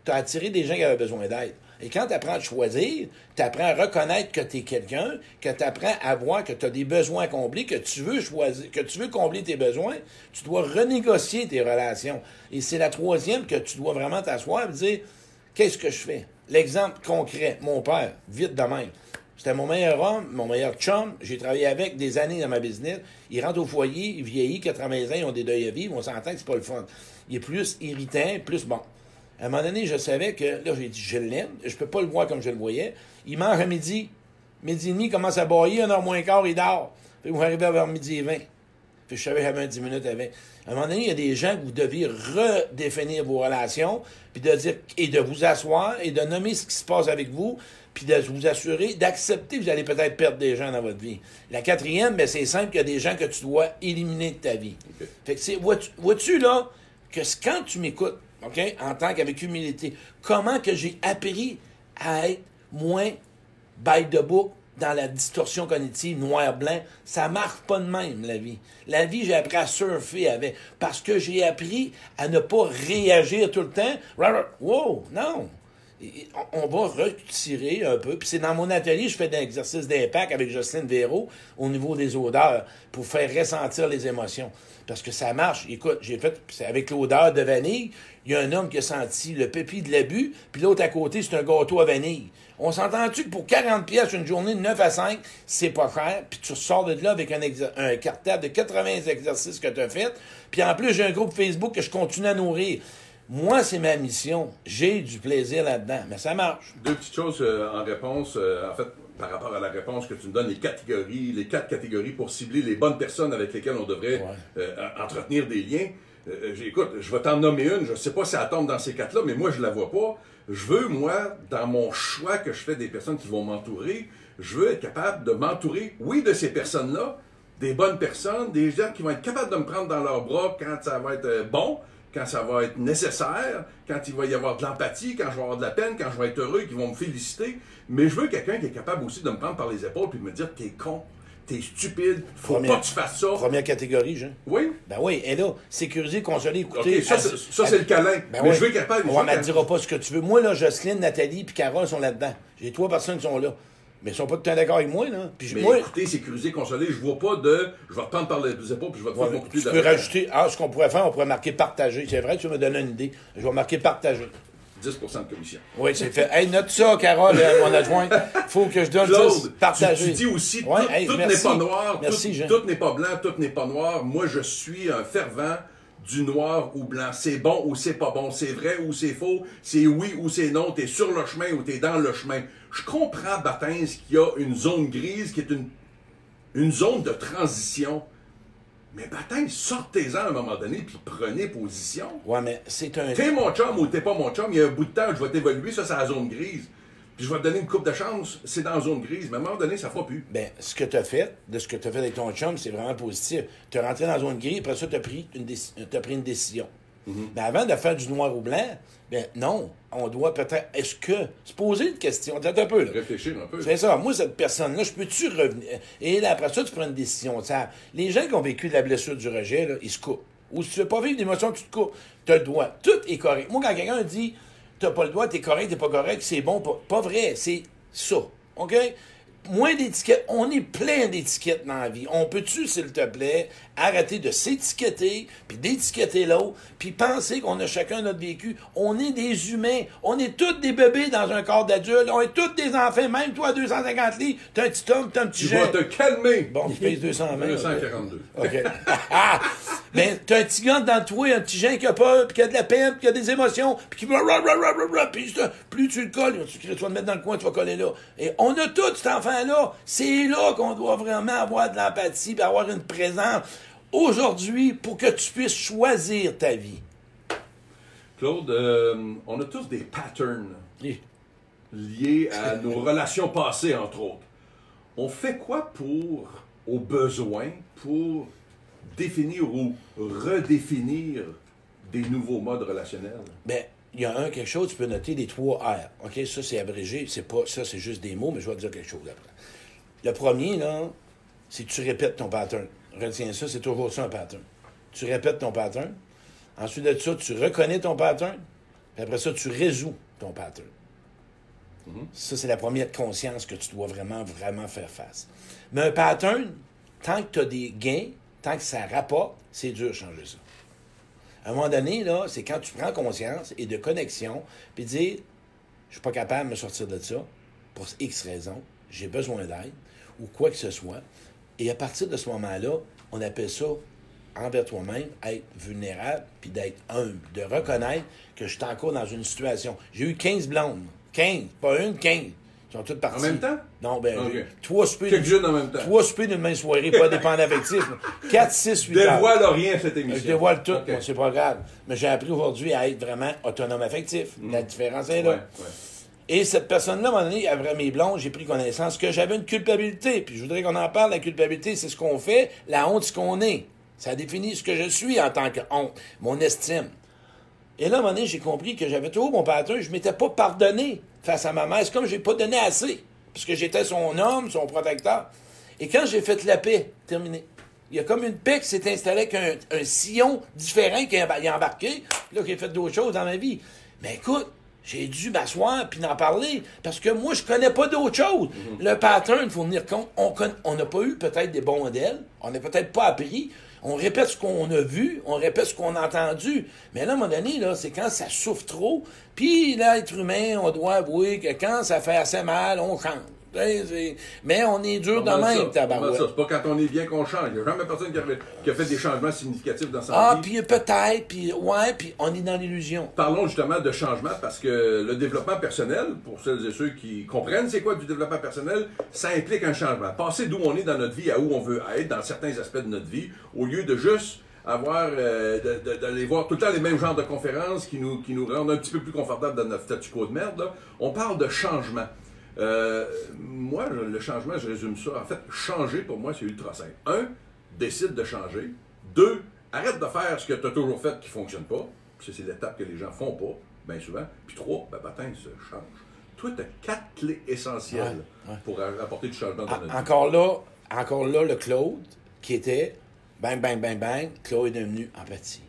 tu as attiré des gens qui avaient besoin d'aide. Et quand tu apprends à choisir, tu apprends à reconnaître que tu es quelqu'un, que tu apprends à voir que tu as des besoins à combler, que tu veux choisir, que tu veux combler tes besoins, tu dois renégocier tes relations. Et c'est la troisième que tu dois vraiment t'asseoir et dire, qu'est-ce que je fais? L'exemple concret, mon père, vite de même. C'était mon meilleur homme, mon meilleur chum. J'ai travaillé avec des années dans ma business. Il rentre au foyer, il vieillit, 80 ans, ils ont des deuils à vivre. On s'entend que c'est pas le fun. Il est plus irritant, plus bon. À un moment donné, je savais que, là, j'ai dit, je l'aime. Je peux pas le voir comme je le voyais. Il mange à midi. Midi et demi, il commence à bailler, 1h moins quart, il dort. Fait que vous arrivez vers 12h20. Puis je savais que j'avais un 10 minutes avec. À un moment donné, il y a des gens que vous deviez redéfinir vos relations, puis de dire, et de vous asseoir, et de nommer ce qui se passe avec vous, puis de vous assurer d'accepter que vous allez peut-être perdre des gens dans votre vie. La quatrième, ben c'est simple, qu'il y a des gens que tu dois éliminer de ta vie. Okay. Fait que c'est, vois-tu là, que quand tu m'écoutes, OK, en tant qu'avec humilité, comment que j'ai appris à être moins by the book, dans la distorsion cognitive, noir-blanc, ça marche pas de même, la vie. La vie, j'ai appris à surfer avec, parce que j'ai appris à ne pas réagir tout le temps. Wow, non! On va retirer un peu. Puis c'est dans mon atelier, je fais des exercices d'impact avec Jocelyne Véraud au niveau des odeurs pour faire ressentir les émotions. Parce que ça marche. Écoute, j'ai fait avec l'odeur de vanille, il y a un homme qui a senti le pépi de l'abus, puis l'autre à côté, c'est un gâteau à vanille. On s'entend-tu que pour 40$ une journée de 9 à 5, c'est pas cher, puis tu ressors de là avec un cartable de 80 exercices que tu as fait, puis en plus, j'ai un groupe Facebook que je continue à nourrir. Moi, c'est ma mission. J'ai du plaisir là-dedans, mais ça marche. Deux petites choses en réponse. En fait, par rapport à la réponse que tu me donnes, les 4 catégories pour cibler les bonnes personnes avec lesquelles on devrait entretenir des liens. Écoute, je vais t'en nommer une. Je ne sais pas si elle tombe dans ces 4-là, mais moi, je la vois pas. Je veux, moi, dans mon choix que je fais des personnes qui vont m'entourer, je veux être capable de m'entourer, oui, de ces personnes-là, des bonnes personnes, des gens qui vont être capables de me prendre dans leurs bras quand ça va être bon, quand ça va être nécessaire, quand il va y avoir de l'empathie, quand je vais avoir de la peine, quand je vais être heureux, qui vont me féliciter. Mais je veux quelqu'un qui est capable aussi de me prendre par les épaules et de me dire « T'es con, t'es stupide, faut pas que tu fasses ça. » Première catégorie, Jean. Oui. Ben oui, et là, sécuriser, consoler, écouter. OK, ça c'est le câlin. Ben mais oui. je veux capable... On ne dira pas ce que tu veux. Moi, là, Jocelyne, Nathalie puis Carole sont là-dedans. J'ai 3 personnes qui sont là. Mais ils sont pas tout le temps d'accord avec moi, là. Puis mais moi, écoutez, sécuriser, consoler, je vois pas de... Je vais reprendre par les épaules puis je vais te faire mon couteau tu peux rajouter... ce qu'on pourrait faire, on pourrait marquer partager. C'est vrai, tu me donnes une idée. Je vais marquer partager. 10% de commission. Oui, c'est fait. Hey, note ça, Carole, mon adjointe. Faut que je donne Claude, 10, partager. Tu dis aussi, ouais, tout n'est pas noir, merci, tout n'est pas blanc, tout n'est pas noir. Moi, je suis un fervent du noir ou blanc. C'est bon ou c'est pas bon. C'est vrai ou c'est faux. C'est oui ou c'est non. T'es sur le chemin ou t'es dans le chemin. Je comprends, Battins, qu'il y a une zone grise qui est une zone de transition. Mais Battins, sortez-en à un moment donné puis prenez position. Ouais, mais c'est un... T'es mon chum ou t'es pas mon chum, il y a un bout de temps, je vais t'évaluer, ça c'est la zone grise. Puis je vais te donner une coupe de chance, c'est dans la zone grise. Mais à un moment donné, ça ne fera plus. Ben, ce que tu as fait, de ce que tu as fait avec ton chum, c'est vraiment positif. Tu es rentré dans la zone grise, après ça, tu as pris une décision. Mm-hmm. Ben, avant de faire du noir ou blanc, ben non, on doit peut-être... Est-ce que... Se poser une question, peut-être un peu, là. Réfléchir un peu. C'est ça. Moi, cette personne-là, je peux-tu revenir... Et là, après ça, tu prends une décision. Ça, les gens qui ont vécu de la blessure du rejet, là, ils se coupent. Ou si tu ne veux pas vivre d'émotion, tu te coupes. Tu as le droit. Tout est correct. Moi, quand quelqu'un dit... T'as pas le droit, t'es correct, t'es pas correct, c'est bon, pas vrai, c'est ça, OK? Moins d'étiquettes, on est plein d'étiquettes dans la vie. On peut-tu, s'il te plaît, arrêter de s'étiqueter, puis d'étiqueter l'autre, puis penser qu'on a chacun notre vécu. On est des humains, on est tous des bébés dans un corps d'adulte, on est tous des enfants, même toi, 250 livres, t'as un petit homme, t'as un petit Tu jeune. vas te calmer. Bon, tu pèses 220. 242. OK. Ben, t'as un petit gars dans toi, un petit jeune qui a peur, puis qui a de la peine, puis qui a des émotions, puis qui va puis plus tu le colles, tu vas te mettre dans le coin, tu vas coller là. Et on a tout cet enfant-là. C'est là qu'on doit vraiment avoir de l'empathie, puis avoir une présence aujourd'hui pour que tu puisses choisir ta vie. Claude, on a tous des patterns liés à nos relations passées, entre autres. On fait quoi aux besoins, pour définir ou redéfinir des nouveaux modes relationnels? Ben, il y a quelque chose, tu peux noter les 3 R. OK, ça, c'est abrégé. C'est pas ça, c'est juste des mots, mais je vais te dire quelque chose après. Le premier, là, c'est que tu répètes ton pattern. Retiens ça, c'est toujours ça, un pattern. Tu répètes ton pattern. Ensuite de ça, tu reconnais ton pattern. Puis après ça, tu résous ton pattern. Mm-hmm. Ça, c'est la première conscience que tu dois vraiment, vraiment faire face. Mais un pattern, tant que tu as des gains, tant que ça rapporte, c'est dur de changer ça. À un moment donné, là, c'est quand tu prends conscience et de connexion, puis dire, je suis pas capable de me sortir de ça, pour X raisons, j'ai besoin d'aide, ou quoi que ce soit. Et à partir de ce moment-là, on appelle ça, envers toi-même, être vulnérable, puis d'être humble, de reconnaître que je suis encore dans une situation. J'ai eu 15 blondes. 15, pas une, 15. Ils sont tous partis. En même temps? Non, ben, Ok. 3 soupers. Quelques-unes en même temps. 3 soupers d'une même soirée, pas dépendant affectif. 4, 6, 8 heures. Dévoile rien cette émission. Je dévoile tout, Ok. moi, c'est pas grave. Mais j'ai appris aujourd'hui à être vraiment autonome affectif. La différence est là. Ouais. Et cette personne-là, à un moment donné, après mes blondes, j'ai pris connaissance que j'avais une culpabilité. Puis je voudrais qu'on en parle. La culpabilité, c'est ce qu'on fait. La honte, c'est ce qu'on est. Ça définit ce que je suis en tant que honte, mon estime. Et là, à un moment donné, j'ai compris que j'avais toujours mon pattern. Je ne m'étais pas pardonné face à ma mère. C'est comme je n'ai pas donné assez. Parce que j'étais son homme, son protecteur. Et quand j'ai fait la paix, terminé. Il y a comme une paix qui s'est installée avec un sillon différent qui est embarqué. Là, j'ai fait d'autres choses dans ma vie. Mais écoute, j'ai dû m'asseoir puis d'en parler. Parce que moi, je connais pas d'autres choses. Le pattern, il faut tenir compte, on n'a pas eu peut-être des bons modèles. On n'a peut-être pas appris. On répète ce qu'on a vu, on répète ce qu'on a entendu. Mais là, à un moment donné, là, c'est quand ça souffre trop. Puis, l'être humain, on doit avouer que quand ça fait assez mal, on change. Mais on est dur de même, tabarouette. C'est pas quand on est bien qu'on change. Il n'y a jamais personne qui a fait des changements significatifs dans sa vie. Ah, puis peut-être, puis ouais, puis on est dans l'illusion. Parlons justement de changement parce que le développement personnel, pour celles et ceux qui comprennent c'est quoi du développement personnel, ça implique un changement. Passer d'où on est dans notre vie à où on veut être dans certains aspects de notre vie, au lieu de juste avoir d'aller voir tout le temps les mêmes genres de conférences qui nous rendent un petit peu plus confortables dans notre statu quo de merde. Là. On parle de changement. Moi, le changement, je résume ça. En fait, changer, pour moi, c'est ultra simple. 1, décide de changer. 2, arrête de faire ce que tu as toujours fait qui ne fonctionne pas. Puis c'est l'étape que les gens font pas, bien souvent. Puis 3, ben, baptême se change. Toi, tu as 4 clés essentielles pour apporter du changement dans notre vie. Encore là, le Claude, qui était bang, bang, bang, bang, Claude est devenu empathie.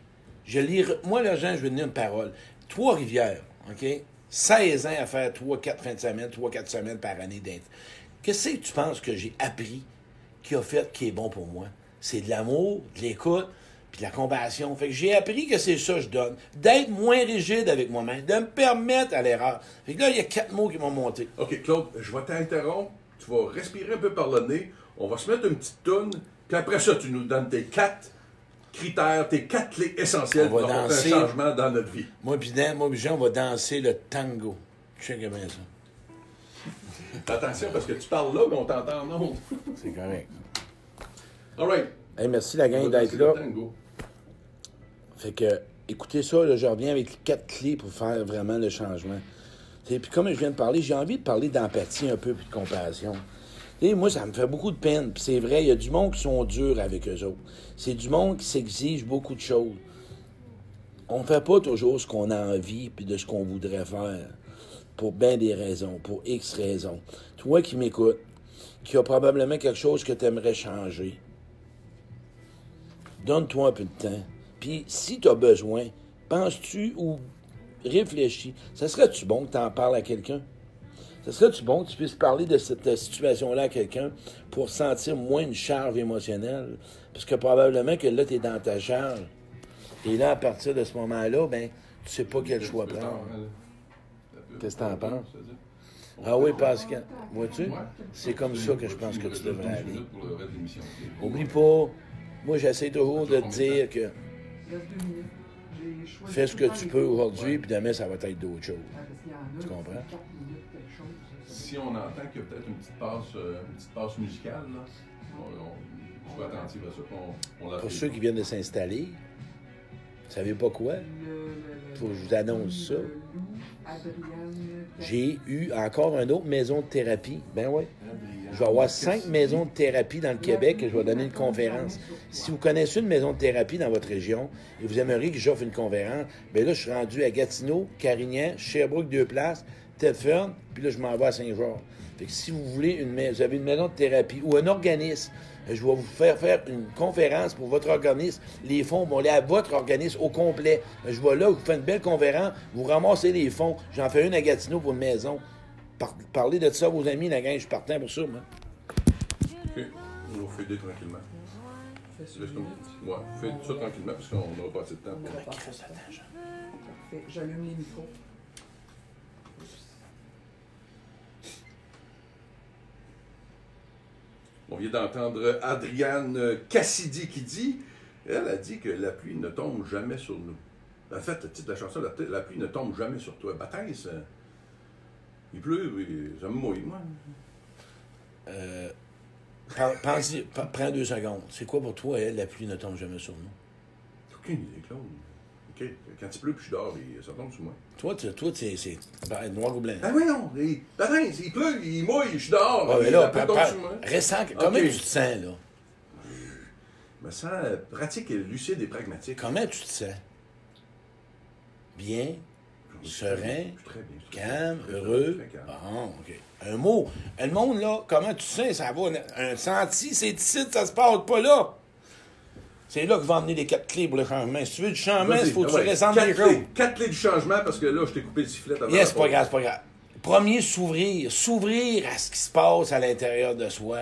Moi, les gens, je vais donner une parole. Trois-Rivières, OK? 16 ans à faire 3-4 fins de semaine, 3-4 semaines par année d'être. Qu'est-ce que tu penses que j'ai appris qui a fait qui est bon pour moi? C'est de l'amour, de l'écoute, puis de la compassion. Fait que j'ai appris que c'est ça que je donne. D'être moins rigide avec moi-même, de me permettre à l'erreur. Fait que là, il y a 4 mots qui m'ont monté. OK, Claude, je vais t'interrompre. Tu vas respirer un peu par le nez. On va se mettre une petite toune. Puis après ça, tu nous donnes tes 4 critères, tes 4 clés essentielles pour apporter un changement dans notre vie. Moi puis Jean, on va danser le tango. Check bien ça. Attention, parce que tu parles là, mais on t'entend en ondes. C'est correct. All right. Hey, merci la gang d'être là. Fait que, écoutez ça, là, je reviens avec 4 clés pour faire vraiment le changement. Puis comme je viens de parler, j'ai envie de parler d'empathie un peu, puis de compassion. Et moi, ça me fait beaucoup de peine. Puis c'est vrai, il y a du monde qui sont durs avec eux autres. C'est du monde qui s'exige beaucoup de choses. On ne fait pas toujours ce qu'on a envie puis de ce qu'on voudrait faire. Pour bien des raisons, pour X raisons. Toi qui m'écoutes, qui a probablement quelque chose que tu aimerais changer, donne-toi un peu de temps. Puis si tu as besoin, penses-tu ou réfléchis, ça serait-tu bon que tu en parles à quelqu'un? Ça serait-tu bon que tu puisses parler de cette situation-là à quelqu'un pour sentir moins une charge émotionnelle? Parce que probablement que là, tu es dans ta charge. Et là, à partir de ce moment-là, ben, tu sais pas quel choix prendre. Qu'est-ce que tu en penses? Ah oui, Pascal. Vois-tu? C'est comme ça que je pense que tu devrais aller. Oublie pas, moi, j'essaie toujours de te dire que fais ce que tu peux aujourd'hui, puis demain, ça va être d'autres choses. Tu comprends? Si on entend qu'il y a peut-être une petite passe musicale, là, on soit attentif à ça. On Pour ceux qui viennent de s'installer, vous savez pas quoi? Faut que je vous annonce ça. J'ai eu encore une autre maison de thérapie. Ben oui. Je vais avoir 5 maisons de thérapie dans le Québec et je vais donner une conférence. Si vous connaissez une maison de thérapie dans votre région et vous aimeriez que j'offre une conférence, bien là, je suis rendu à Gatineau, Carignan, Sherbrooke, 2 places, Tedford, puis là, je m'en vais à Saint-Georges. Fait que si vous voulez vous avez une maison de thérapie ou un organisme, je vais vous faire une conférence pour votre organisme. Les fonds vont aller à votre organisme au complet. Je vais là, vous faites une belle conférence, vous ramassez les fonds. J'en fais une à Gatineau pour une maison. Parlez de ça à vos amis, la gang, je suis partant pour ça, moi. OK. On va faire tranquillement. Ouais, fais ça tranquillement, parce qu'on n'aura pas assez de temps. Parfait. J'allume les micros. On vient d'entendre Adrienne Cassidy qui dit, elle a dit que la pluie ne tombe jamais sur nous. En fait, le titre de la chanson, la pluie ne tombe jamais sur toi. Baptiste, Il pleut, oui, ça me mouille, moi. Prends 2 secondes. C'est quoi pour toi, la pluie ne tombe jamais sur nous? Aucune idée, Claude. OK. Quand il pleut puis je dors, ça tombe sur moi. Toi, c'est noir ou blanc. Ben oui, non. Il pleut, il mouille, je dors. Ouais, mais là, la pluie tombe sur moi. récent, comment OK. tu te sens, là? Je me sens pratique, lucide et pragmatique. Comment tu te sens? Bien? Serein? Je suis très bien. Calme? Très, Heureux? très calme. Bon, OK. Un mot. Le monde, là, comment tu te sens? Ça va. Un senti, c'est ici, ça se passe pas là. C'est là que va emmener les 4 clés pour le changement. Si tu veux du changement, il faut que tu ressentes les choses. 4 clés du changement, parce que là, je t'ai coupé le sifflet avant. Yes, c'est pas grave, c'est pas grave. Premier, s'ouvrir. S'ouvrir à ce qui se passe à l'intérieur de soi.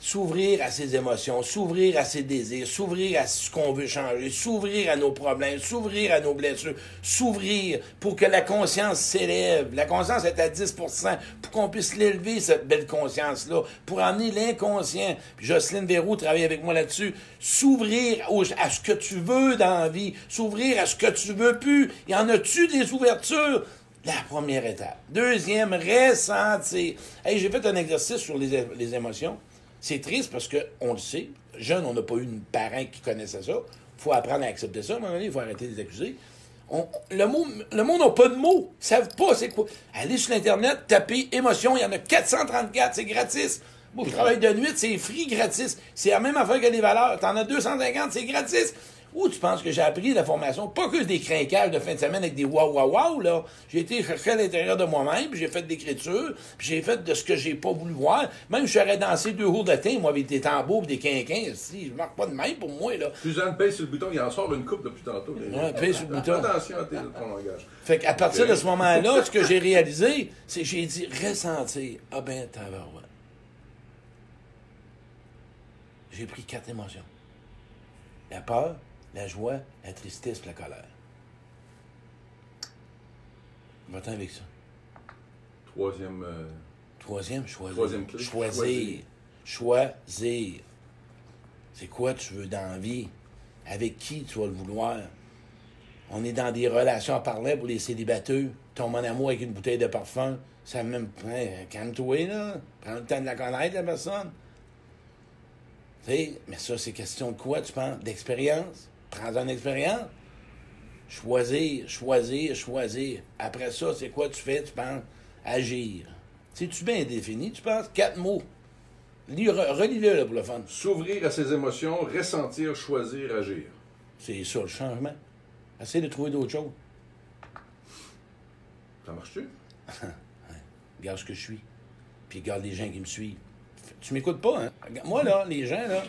S'ouvrir à ses émotions, s'ouvrir à ses désirs, s'ouvrir à ce qu'on veut changer, s'ouvrir à nos problèmes, s'ouvrir à nos blessures, s'ouvrir pour que la conscience s'élève. La conscience est à 10%, pour qu'on puisse l'élever, cette belle conscience-là, pour amener l'inconscient. Puis Jocelyne Verroux travaille avec moi là-dessus. S'ouvrir à ce que tu veux dans la vie, s'ouvrir à ce que tu veux plus. Y en a-tu des ouvertures? La première étape. Deuxième, ressentir. Hey, j'ai fait un exercice sur les émotions. C'est triste parce qu'on le sait. Jeune, on n'a pas eu une parent qui connaissait ça. Il faut apprendre à accepter ça. À un moment donné, il faut arrêter de les accuser. Le monde n'a pas de mots. Ils ne savent pas c'est quoi. Allez sur l'Internet, tapez émotion. Il y en a 434. C'est gratis. Moi, je travaille de nuit, c'est free gratis. C'est la même affaire que les valeurs. T'en as 250, c'est gratis. Où tu penses que j'ai appris la formation? Pas que des crinquages de fin de semaine avec des wow, là. J'ai été chercher à l'intérieur de moi-même, puis j'ai fait de l'écriture, puis j'ai fait de ce que j'ai pas voulu voir. Même je serais dansé 2 jours de thym, moi, avec des tambours et des quinquins. Si, je marque pas de même pour moi, là. Suzanne pèse sur le bouton, il en sort une coupe depuis tantôt. Ouais, pèse sur le bouton. Attention à ton langage. Fait qu'à partir de ce moment-là, ce que j'ai réalisé, c'est que j'ai dit ressentir. Ah ben, tabarouette. J'ai pris 4 émotions. La peur, la joie, la tristesse, la colère. Va-t'en avec ça. Troisième Choisir. Troisième clé. Choisir. C'est quoi tu veux dans la vie? Avec qui tu vas le vouloir? On est dans des relations à parler pour les célibataires. Tombe en amour avec une bouteille de parfum. Ça même... calme-toi, là. Prends le temps de la connaître, la personne. Tu sais, mais ça, c'est question de quoi, tu penses? D'expérience? Prends-en une expérience. Choisir. Après ça, c'est quoi tu fais, tu penses? Agir. C'est-tu bien défini, tu penses? 4 mots. Relis-le, là, pour le fun. S'ouvrir à ses émotions, ressentir, choisir, agir. C'est ça, le changement. Essaye de trouver d'autres choses. Ça marche-tu? Regarde ce que je suis. Puis regarde les gens qui me suivent. Tu m'écoutes pas, hein? Moi, là, les gens, là...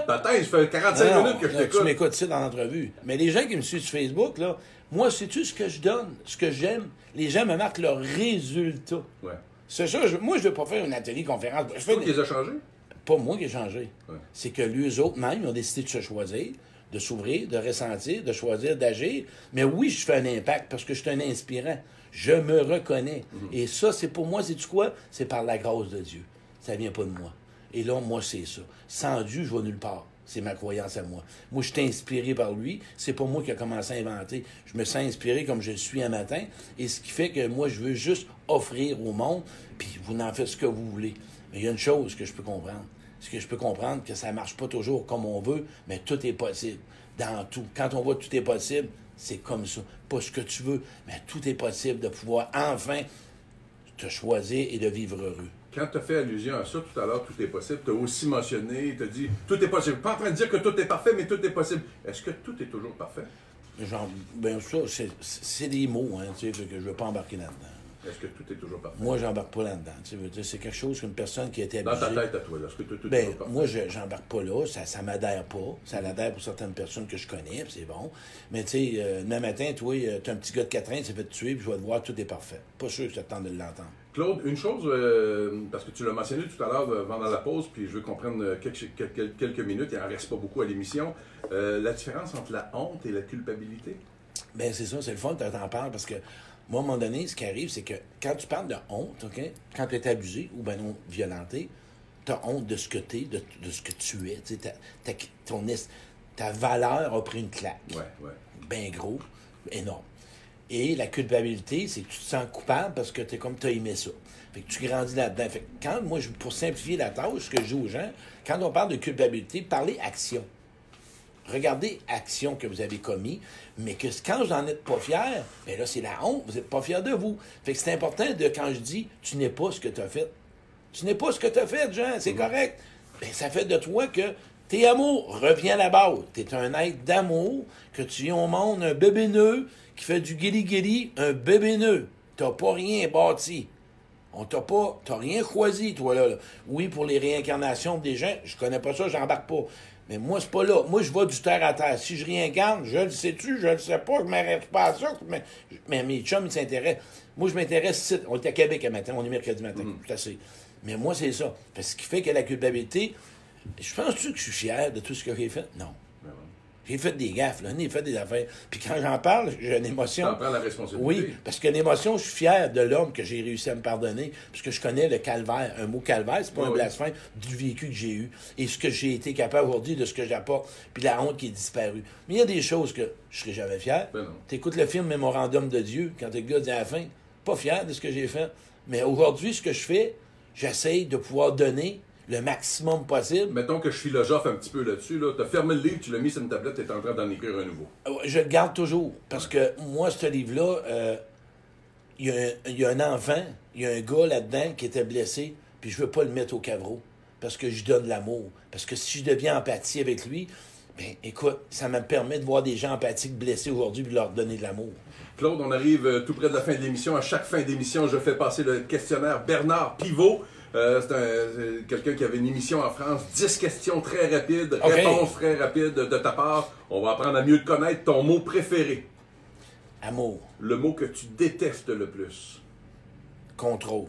Attends, ça fait 45 minutes que je t'écoute. Tu m'écoutes ça dans l'entrevue. Mais les gens qui me suivent sur Facebook, là, moi, sais-tu ce que je donne? Ce que j'aime? Les gens me marquent leurs résultats. Ouais. C'est ça, moi, je ne veux pas faire une atelier conférence. C'est toi qui les as changés? Pas moi qui ai changé. Ouais. C'est que les autres, même, ils ont décidé de se choisir, de s'ouvrir, de ressentir, de choisir, d'agir. Mais oui, je fais un impact parce que je suis un inspirant. Je me reconnais. Et ça, c'est pour moi, c'est-tu quoi? C'est par la grâce de Dieu. Ça vient pas de moi. Et là, moi, c'est ça. Sans Dieu, je vais nulle part. C'est ma croyance à moi. Moi, je suis inspiré par lui. C'est pas moi qui a commencé à inventer. Je me sens inspiré comme je le suis un matin. Et ce qui fait que moi, je veux juste offrir au monde, puis vous en faites ce que vous voulez. Mais il y a une chose que je peux comprendre. C'est que je peux comprendre que ça marche pas toujours comme on veut, mais tout est possible. Dans tout. Quand on voit que tout est possible, c'est comme ça. Pas ce que tu veux, mais tout est possible de pouvoir enfin te choisir et de vivre heureux. Quand tu as fait allusion à ça tout à l'heure, tout est possible, tu as aussi mentionné, tu as dit tout est possible. Pas en train de dire que tout est parfait, mais tout est possible. Est-ce que tout est toujours parfait? Genre, ben ça, c'est des mots, hein, tu sais, que je veux pas embarquer là-dedans. Est-ce que tout est toujours parfait? Moi, j'embarque pas là-dedans. Tu sais, c'est quelque chose qu'une personne qui a été abusée... Dans ta tête à toi, là, est-ce que tout est Ben, toujours parfait? moi, j'embarque pas là. Ça m'adhère pas. Ça l'adhère pour certaines personnes que je connais, puis c'est bon. Mais tu sais, demain matin, toi, t'as un petit gars de 4 ans, il s'est fait tuer, puis je vais te voir, tout est parfait. Pas sûr que je t'attends de l'entendre. Claude, une chose, parce que tu l'as mentionné tout à l'heure pendant la pause, puis je veux qu'on prenne quelques minutes, il n'en reste pas beaucoup à l'émission. La différence entre la honte et la culpabilité? Ben c'est ça, c'est le fun que t'en parles, parce que moi, à un moment donné, ce qui arrive, c'est que quand tu parles de honte, OK, quand tu es abusé ou ben non violenté, tu as honte de ce que tu es, de ce que tu es. Tu sais, ta valeur a pris une claque. Ouais. Ben gros, énorme. Et la culpabilité, c'est que tu te sens coupable parce que t'as aimé ça. Fait que tu grandis là-dedans. Fait que quand, moi, pour simplifier la tâche, ce que je dis aux gens, quand on parle de culpabilité, parlez action. Regardez action que vous avez commis, mais que quand vous n'en êtes pas fier, bien là, c'est la honte, vous n'êtes pas fier de vous. Fait que c'est important quand je dis, tu n'es pas ce que tu as fait. Tu n'es pas ce que tu as fait, Jean, c'est correct. Bien, ça fait de toi que t'es amour, reviens à la base. T'es un être d'amour, que tu viens au monde, un bébé nœud, qui fait du guéli-guéli, un bébé nœud. T'as pas rien bâti. T'as rien choisi, toi, là. Oui, pour les réincarnations des gens, je connais pas ça, j'embarque pas. Mais moi, c'est pas là. Moi, je vais du terre à terre. Si je réincarne, je le sais-tu, je le sais pas, je m'arrête pas à ça. Mais mes chums, ils s'intéressent. Moi, je m'intéresse ici. On est à Québec un matin, on est mercredi matin. Tout assez. Mais moi, c'est ça. Parce ce qui fait que la culpabilité, je pense-tu que je suis fier de tout ce que j'ai fait? Non. J'ai fait des gaffes, là. J'ai fait des affaires. Puis quand j'en parle, j'ai une émotion. Tu en prends la responsabilité. Oui, parce que l'émotion, je suis fier de l'homme que j'ai réussi à me pardonner, parce que je connais le calvaire. Un mot calvaire, c'est pas un blasphème du vécu que j'ai eu. Et ce que j'ai été capable aujourd'hui de ce que j'apporte, puis la honte qui est disparue. Mais il y a des choses que je serais jamais fier. T'écoutes le film Mémorandum de Dieu, quand le gars dit à la fin, pas fier de ce que j'ai fait. Mais aujourd'hui, ce que je fais, j'essaye de pouvoir donner le maximum possible. Mettons que je philosophe un petit peu là-dessus. Là. Tu as fermé le livre, tu l'as mis sur une tablette, tu es en train d'en écrire un nouveau. Je le garde toujours. Parce que moi, ce livre-là, il y a un enfant, il y a un gars là-dedans qui était blessé, puis je veux pas le mettre au cavreau. Parce que je donne l'amour. Parce que si je deviens empathie avec lui, bien, écoute, ça me permet de voir des gens empathiques blessés aujourd'hui, puis de leur donner de l'amour. Claude, on arrive tout près de la fin de l'émission. À chaque fin d'émission, je fais passer le questionnaire Bernard Pivot. C'est quelqu'un qui avait une émission en France. 10 questions très rapides, réponses très rapides de ta part. On va apprendre à mieux te connaître. Ton mot préféré? Amour. Le mot que tu détestes le plus? Contrôle.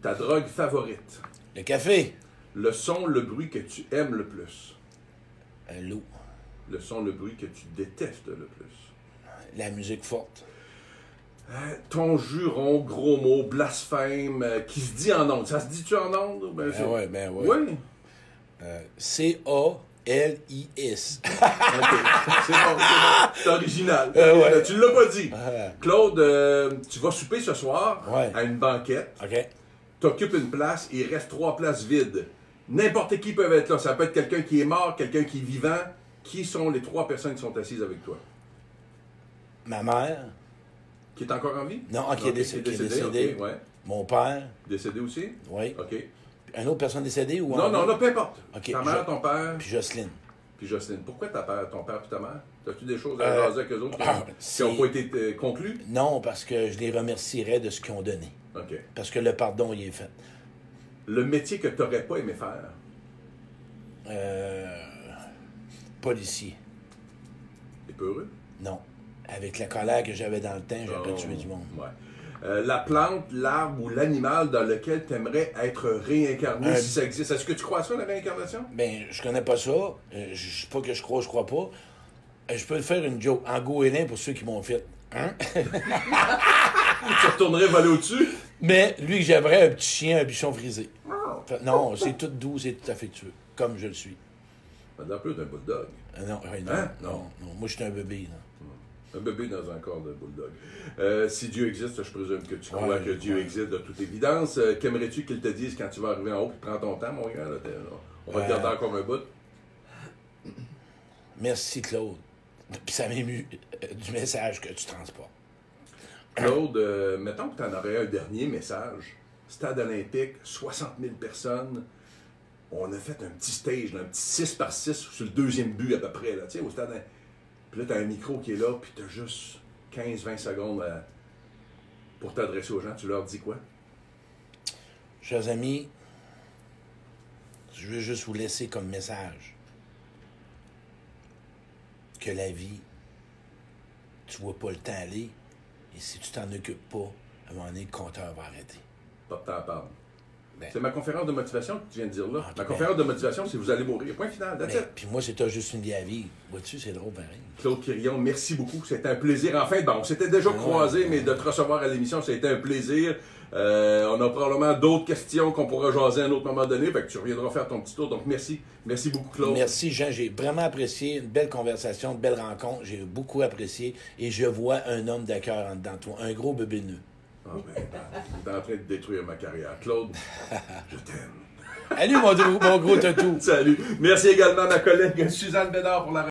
Ta drogue favorite? Le café. Le son, le bruit que tu aimes le plus? L'eau. Le son, le bruit que tu détestes le plus? La musique forte. Ton juron, gros mot, blasphème, qui se dit en ondes. Ça se dit-tu en ondes? Ben oui. Oui. C-A-L-I-S. OK. C'est bon. C'est original. Ouais. Tu l'as pas dit. Claude, tu vas souper ce soir à une banquette. OK. Tu occupes une place, il reste 3 places vides. N'importe qui peut être là. Ça peut être quelqu'un qui est mort, quelqu'un qui est vivant. Qui sont les 3 personnes qui sont assises avec toi? Ma mère. Qui est encore en vie? Non, qui est décédée. Okay, ouais. Mon père. Décédé aussi? Oui. OK. Une autre personne décédée ou Non, peu importe. Okay. Ta mère, ton père. Puis Jocelyne. Pourquoi ton père et ta mère? As-tu des choses à jaser avec eux autres qui n'ont pas été conclues? Non, parce que je les remercierais de ce qu'ils ont donné. OK. Parce que le pardon, il est fait. Le métier que tu n'aurais pas aimé faire? Policier. T'es peureux? Non. Avec la colère que j'avais dans le temps, j'aurais tué du monde. Ouais. La plante, l'arbre ou l'animal dans lequel tu aimerais être réincarné, si ça existe. Est-ce que tu crois à ça, la réincarnation? Ben, je connais pas ça. Pas que je crois pas. Je peux te faire une joke. En goéland pour ceux qui m'ont fait. Hein? Tu retournerais voler au-dessus? Mais lui que j'aimerais, un petit chien, un bichon frisé. Non, c'est tout doux, c'est tout affectueux. Comme je le suis. Un peu d'un bulldog. Non. Moi, je suis un bébé. Là. Un bébé dans un corps de bulldog. Si Dieu existe, je présume que tu crois que Dieu existe de toute évidence. Qu'aimerais-tu qu'il te dise quand tu vas arriver en haut? Prends ton temps, mon gars. Là, on va te garder encore un bout. Merci, Claude. Puis ça m'émue du message que tu transportes. Claude, mettons que tu en aurais un dernier message. Stade olympique, 60 000 personnes. On a fait un petit stage, là, un petit 6x6 sur le deuxième but à peu près. Là, au stade. Puis là, tu as un micro qui est là, puis tu as juste 15-20 secondes pour t'adresser aux gens. Tu leur dis quoi? Chers amis, je veux juste vous laisser comme message que la vie, tu vois pas le temps aller, et si tu t'en occupes pas, à un moment donné, le compteur va arrêter. Pas de temps à perdre. Ben, c'est ma conférence de motivation que tu viens de dire là. Ma conférence de motivation, c'est vous allez mourir. Point final. That's it. Puis moi, c'est juste une vie à vivre. Vois-tu, c'est drôle pareil. Claude Quirion, merci beaucoup. C'était un plaisir. Enfin, bon, on s'était déjà croisés, mais de te recevoir à l'émission, ça a été un plaisir. On a probablement d'autres questions qu'on pourra jaser à un autre moment donné. Fait que tu reviendras faire ton petit tour. Donc, merci. Merci beaucoup, Claude. Merci, Jean. J'ai vraiment apprécié. Une belle conversation, une belle rencontre. J'ai beaucoup apprécié. Et je vois un homme de cœur en dedans de toi. Un gros bébé nœud. Ah ben, t'es en train de détruire ma carrière. Claude, je t'aime. Allez, mon gros toutou. Salut. Merci également à ma collègue Suzanne Bédard pour la